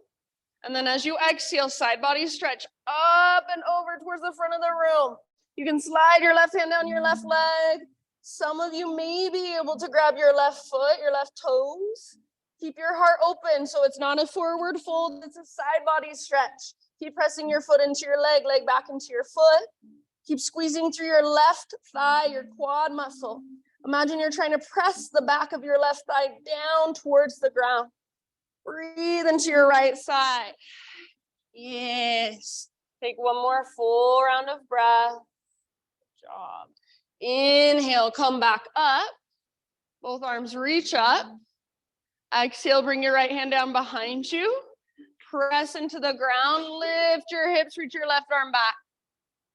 And then as you exhale, side body stretch up and over towards the front of the room. You can slide your left hand down your left leg. Some of you may be able to grab your left foot, your left toes. Keep your heart open so it's not a forward fold, it's a side body stretch. Keep pressing your foot into your leg, leg back into your foot. Keep squeezing through your left thigh, your quad muscle. Imagine you're trying to press the back of your left thigh down towards the ground. Breathe into your right side. Yes. Take one more full round of breath. Good job. Inhale, come back up. Both arms reach up. Exhale, bring your right hand down behind you. Press into the ground. Lift your hips, reach your left arm back.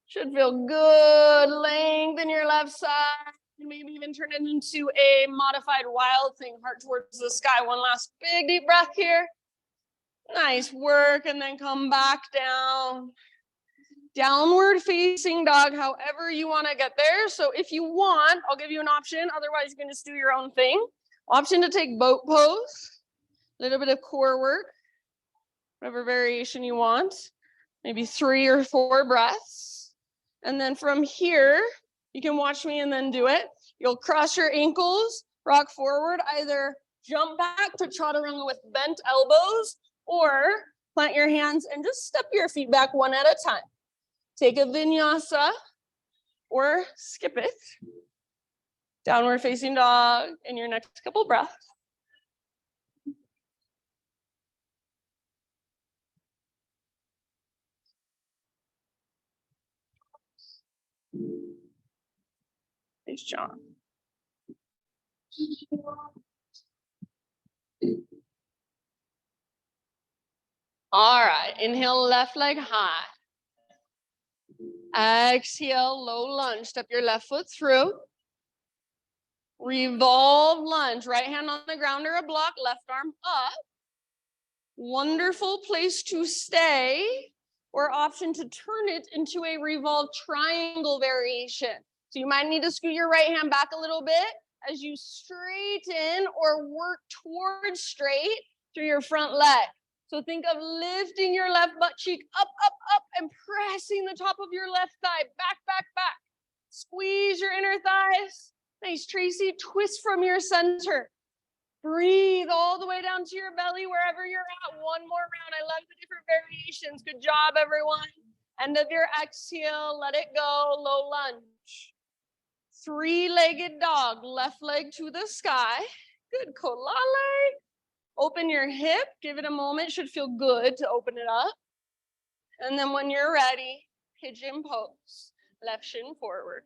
Should feel good. Lengthen your left side. Maybe even turn it into a modified wild thing, heart towards the sky. One last big deep breath here. Nice work, and then come back down. Downward facing dog, however you want to get there. So if you want, I'll give you an option. Otherwise, you can just do your own thing. Option to take boat pose. A little bit of core work. Whatever variation you want. Maybe 3 or 4 breaths. And then from here, you can watch me and then do it. You'll cross your ankles, rock forward, either jump back to chaturanga with bent elbows, or plant your hands and just step your feet back one at a time. Take a vinyasa or skip it. Downward facing dog in your next couple breaths. Nice job. All right, inhale, left leg high. Exhale, low lunge. Step your left foot through. Revolve lunge. Right hand on the ground or a block, left arm up. Wonderful place to stay, or option to turn it into a revolve triangle variation. So you might need to scoot your right hand back a little bit as you straighten or work towards straight through your front leg. So think of lifting your left butt cheek up, up, up, and pressing the top of your left thigh back, back, back. Squeeze your inner thighs. Nice, Tracy. Twist from your center. Breathe all the way down to your belly, wherever you're at. One more round. I love the different variations. Good job, everyone. End of your exhale. Let it go. Low lunge. 3-legged dog. Left leg to the sky. Good, kolale. Open your hip. Give it a moment. Should feel good to open it up. And then when you're ready, pigeon pose. Left shin forward.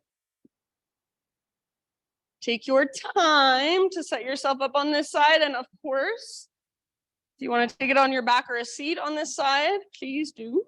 Take your time to set yourself up on this side. And of course, if you want to take it on your back or a seat on this side, please do.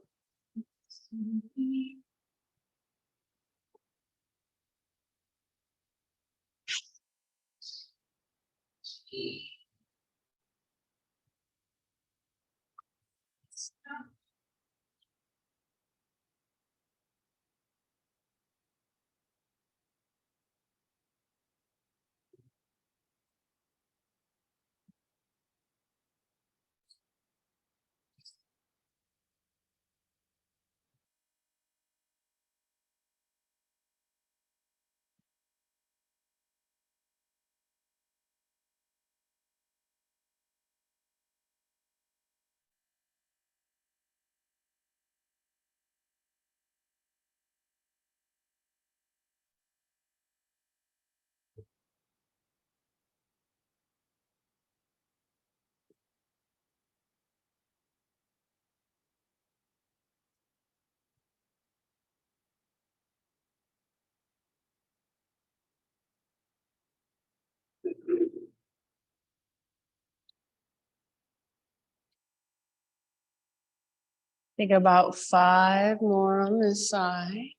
Take about 5 more on this side.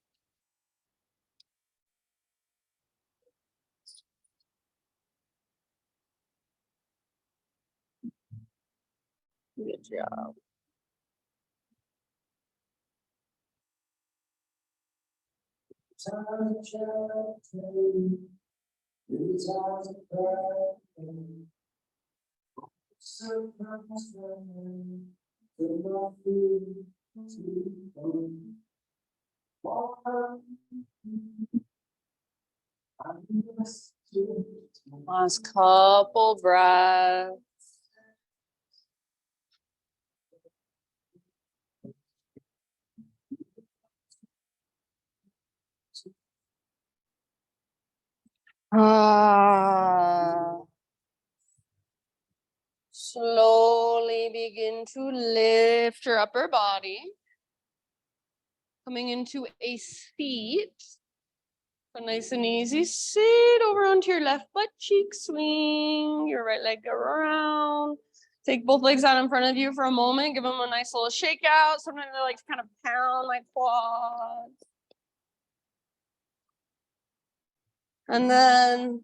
Good job. Last couple breaths. Slowly begin to lift your upper body. Coming into a seat. So nice and easy. Sit over onto your left butt cheek. Swing your right leg around. Take both legs out in front of you for a moment. Give them a nice little shake out. Sometimes they like to kind of pound my quads. And then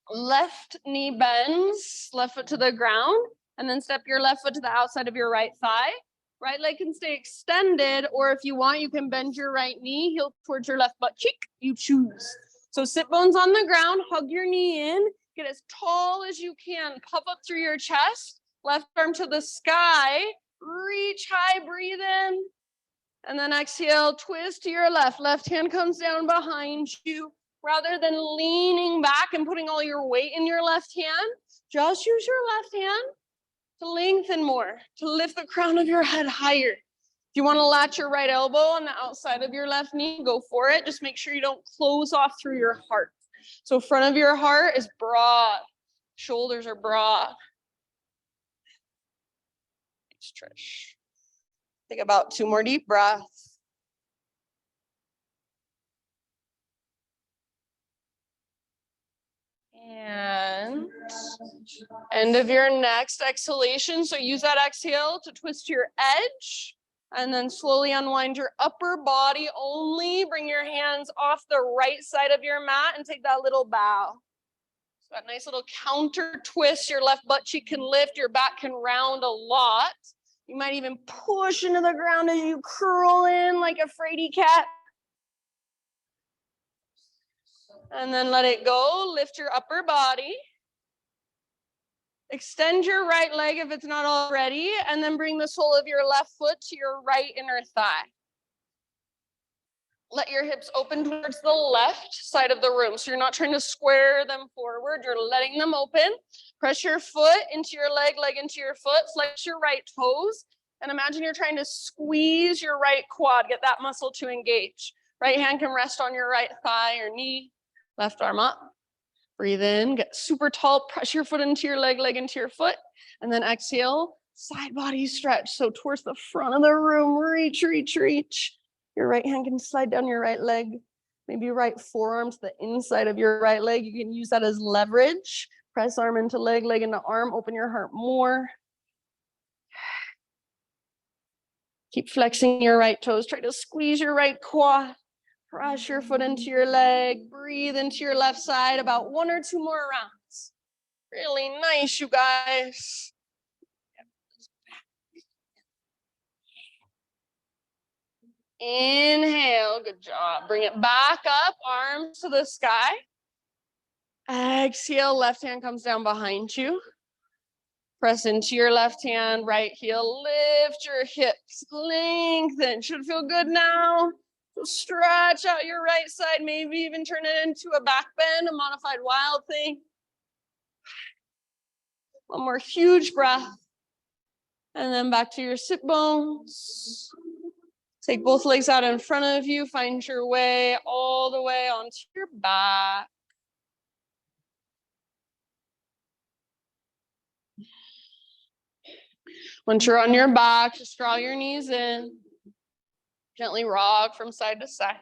left knee bends, left foot to the ground, and then step your left foot to the outside of your right thigh. Right leg can stay extended, or if you want, you can bend your right knee, heel towards your left butt cheek. You choose. So sit bones on the ground, hug your knee in, get as tall as you can, puff up through your chest, left arm to the sky, reach high, breathe in, and then exhale, twist to your left. Left hand comes down behind you. Rather than leaning back and putting all your weight in your left hand, just use your left hand to lengthen more, to lift the crown of your head higher. If you want to latch your right elbow on the outside of your left knee, go for it. Just make sure you don't close off through your heart. So front of your heart is broad. Shoulders are broad. Thanks, Trish. Take about 2 more deep breaths. And end of your next exhalation. So use that exhale to twist your edge and then slowly unwind your upper body only. Bring your hands off the right side of your mat and take that little bow. So that nice little counter twist. Your left butt cheek can lift, your back can round a lot. You might even push into the ground as you curl in like a fraidy cat. And then let it go. Lift your upper body. Extend your right leg if it's not already, and then bring the sole of your left foot to your right inner thigh. Let your hips open towards the left side of the room. So you're not trying to square them forward. You're letting them open. Press your foot into your leg, leg into your foot. Flex your right toes. And imagine you're trying to squeeze your right quad. Get that muscle to engage. Right hand can rest on your right thigh or knee. Left arm up. Breathe in, get super tall, press your foot into your leg, leg into your foot, and then exhale, side body stretch. So towards the front of the room, reach, reach, reach. Your right hand can slide down your right leg, maybe right forearm to the inside of your right leg. You can use that as leverage. Press arm into leg, leg into arm, open your heart more. Keep flexing your right toes. Try to squeeze your right quad. Press your foot into your leg. Breathe into your left side. About 1 or 2 more rounds. Really nice, you guys. Inhale. Good job. Bring it back up. Arms to the sky. Exhale. Left hand comes down behind you. Press into your left hand. Right heel. Lift your hips. Lengthen. Should feel good now. So stretch out your right side, maybe even turn it into a back bend, a modified wild thing. One more huge breath. And then back to your sit bones. Take both legs out in front of you. Find your way all the way onto your back. Once you're on your back, just draw your knees in. Gently rock from side to side.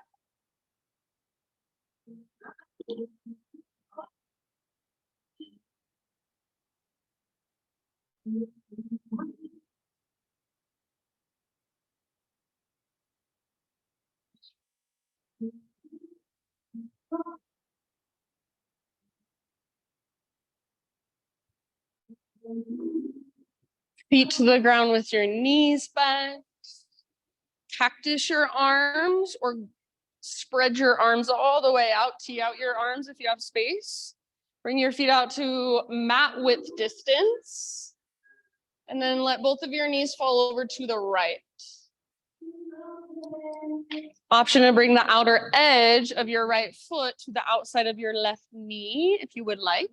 Feet to the ground with your knees bent. Cactus your arms or spread your arms all the way out. Tee out your arms if you have space. Bring your feet out to mat width distance. And then let both of your knees fall over to the right. Option to bring the outer edge of your right foot to the outside of your left knee if you would like.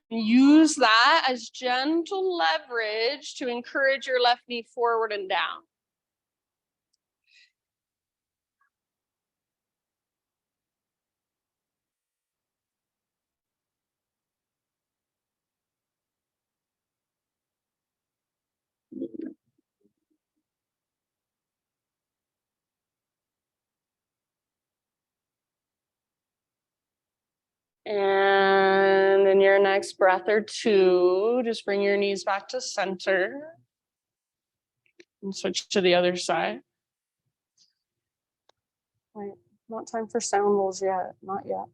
Use that as gentle leverage to encourage your left knee forward and down. And in your next breath or two, just bring your knees back to center and switch to the other side. Wait, not time for sound bowls yet, not yet.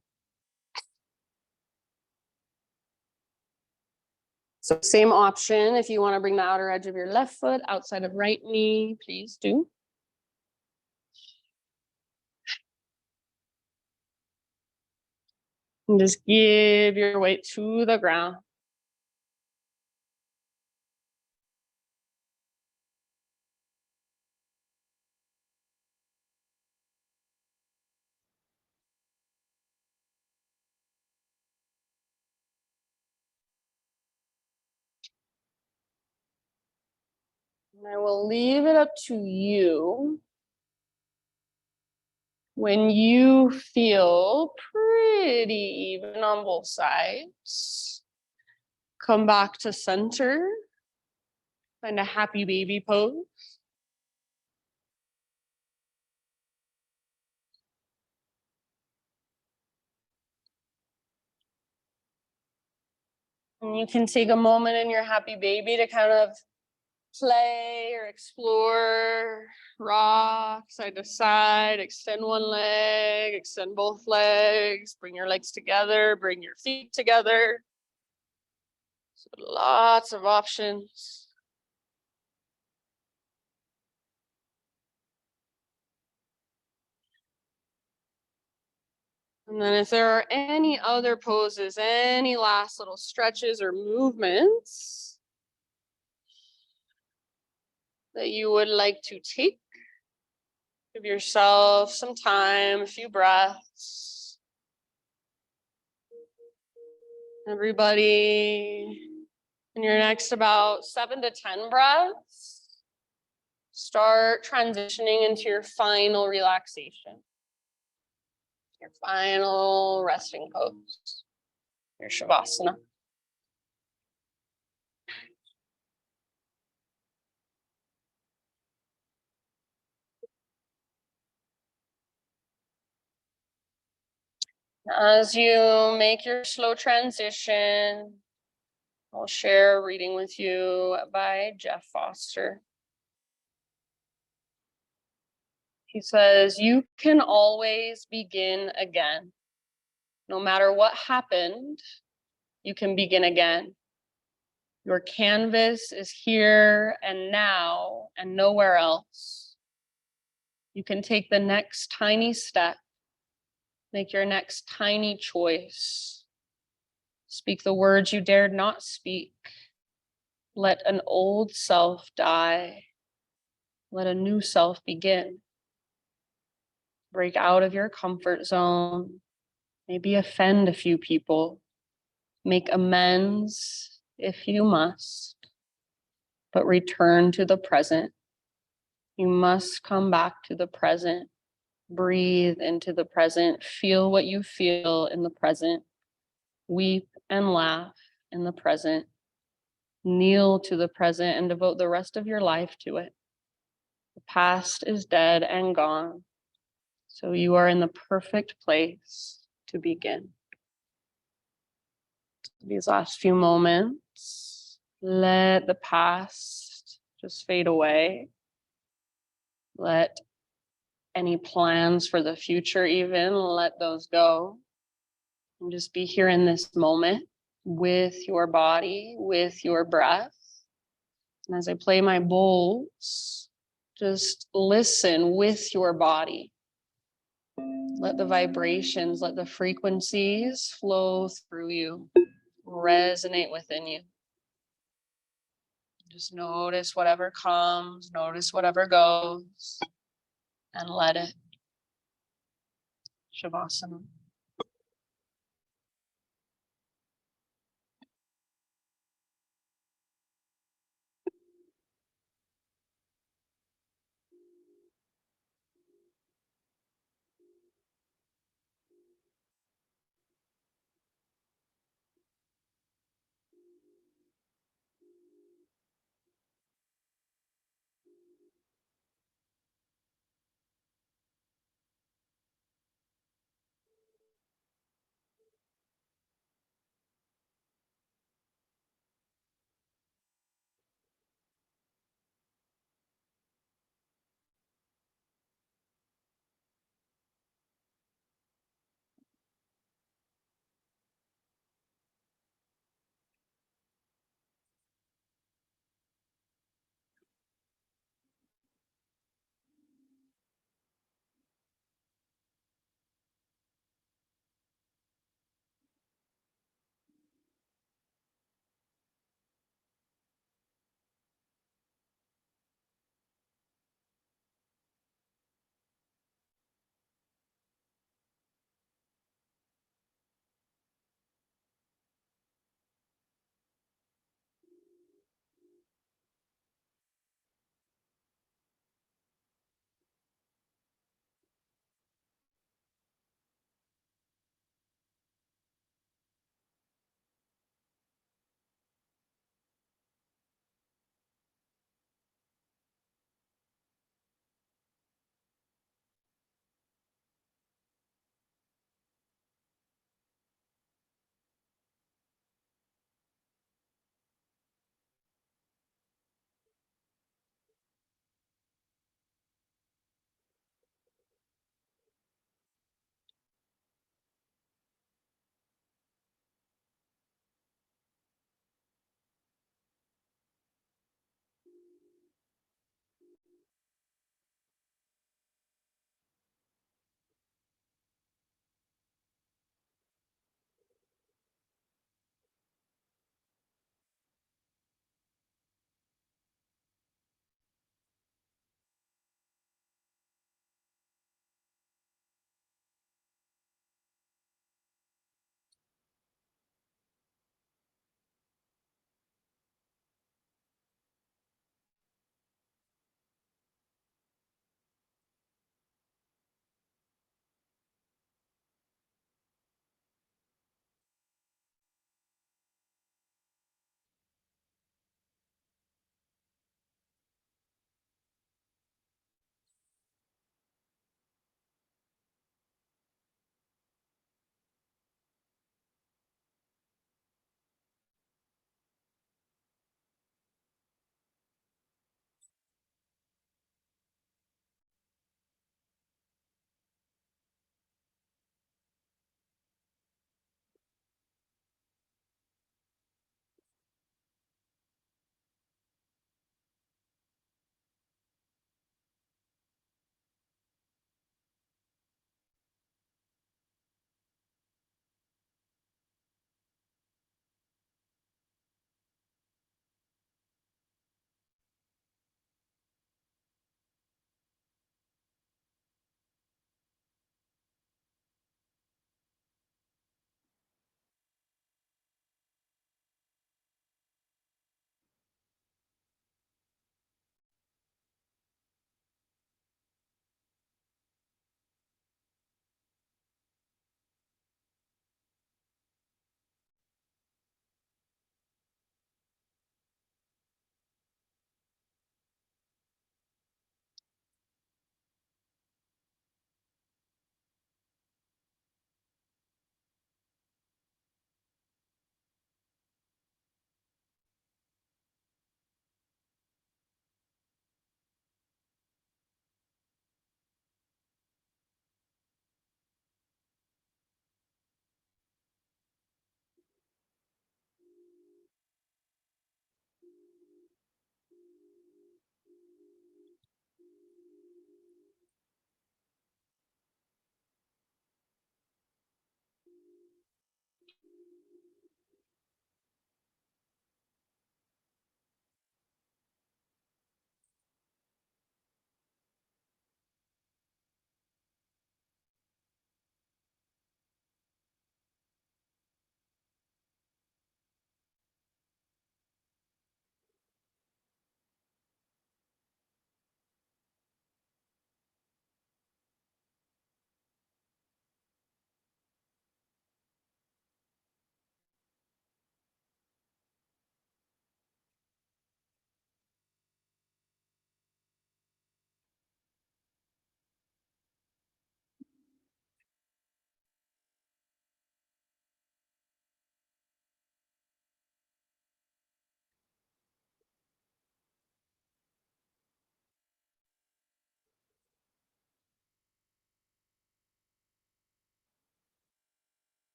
So same option, if you want to bring the outer edge of your left foot outside of right knee, please do. And just give your weight to the ground. And I will leave it up to you. When you feel pretty even on both sides, come back to center, find a happy baby pose. And you can take a moment in your happy baby to kind of play or explore, rock side to side, extend one leg, extend both legs, bring your legs together, bring your feet together. So lots of options. And then if there are any other poses, any last little stretches or movements that you would like to take, give yourself some time, a few breaths. Everybody, in your next about 7 to 10 breaths, start transitioning into your final relaxation, your final resting pose, your Shavasana. As you make your slow transition, I'll share a reading with you by Jeff Foster. He says, "You can always begin again. No matter what happened, you can begin again. Your canvas is here and now and nowhere else. You can take the next tiny step, make your next tiny choice. Speak the words you dared not speak. Let an old self die. Let a new self begin. Break out of your comfort zone. Maybe offend a few people. Make amends if you must. But return to the present. You must come back to the present. Breathe into the present. Feel what you feel in the present. Weep and laugh in the present. Kneel to the present and devote the rest of your life to it. The past is dead and gone, so you are in the perfect place to begin." These last few moments, let the past just fade away. Let any plans for the future even, let those go. And just be here in this moment with your body, with your breath. And as I play my bowls, just listen with your body. Let the vibrations, let the frequencies flow through you, resonate within you. Just notice whatever comes, notice whatever goes, and let it. Shavasana.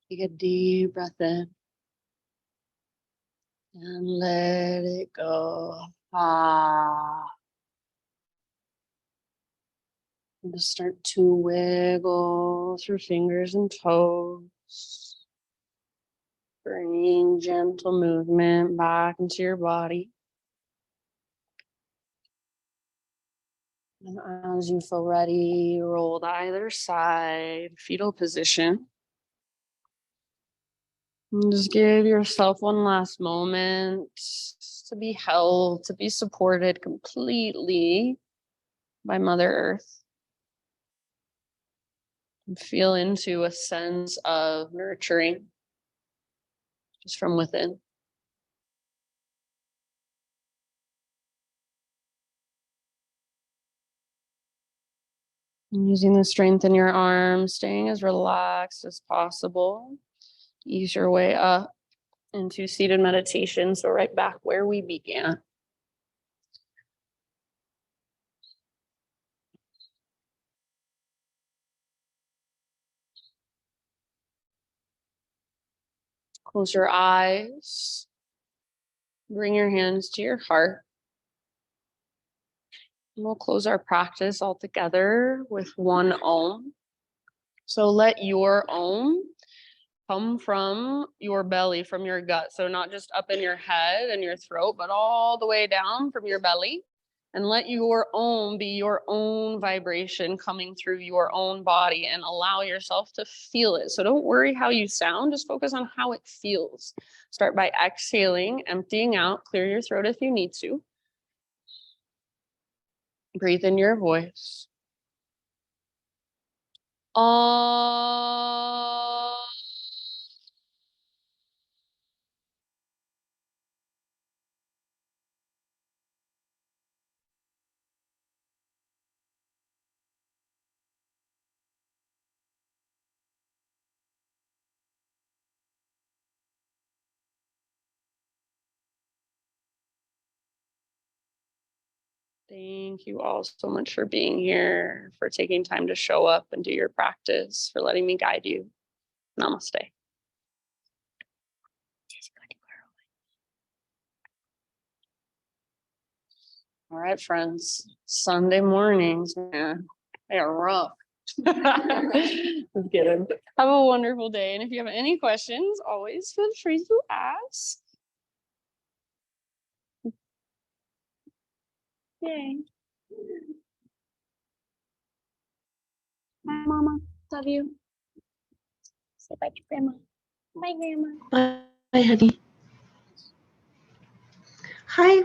Take a deep breath in And let it go. Ah. And just start to wiggle through fingers and toes. Bring gentle movement back into your body. And as you feel ready, roll to either side, fetal position. And just give yourself one last moment to be held, to be supported completely by Mother Earth. And feel into a sense of nurturing just from within. And using the strength in your arms, staying as relaxed as possible. Ease your way up into seated meditation. So right back where we began. Close your eyes. Bring your hands to your heart. And we'll close our practice all together with one Om. So let your Om come from your belly, from your gut. So not just up in your head and your throat, but all the way down from your belly. And let your Om be your own vibration coming through your own body, and allow yourself to feel it. So don't worry how you sound, just focus on how it feels. Start by exhaling, emptying out, clear your throat if you need to. Breathe in your voice. Thank you all so much for being here, for taking time to show up and do your practice, for letting me guide you. Namaste. All right, friends. Sunday mornings, man, they are rough. Just kidding. Have a wonderful day. And if you have any questions, always feel free to ask. Yay. Bye, Mama. Love you. Say bye to Grandma. Bye, Grandma. Bye, honey. Hi,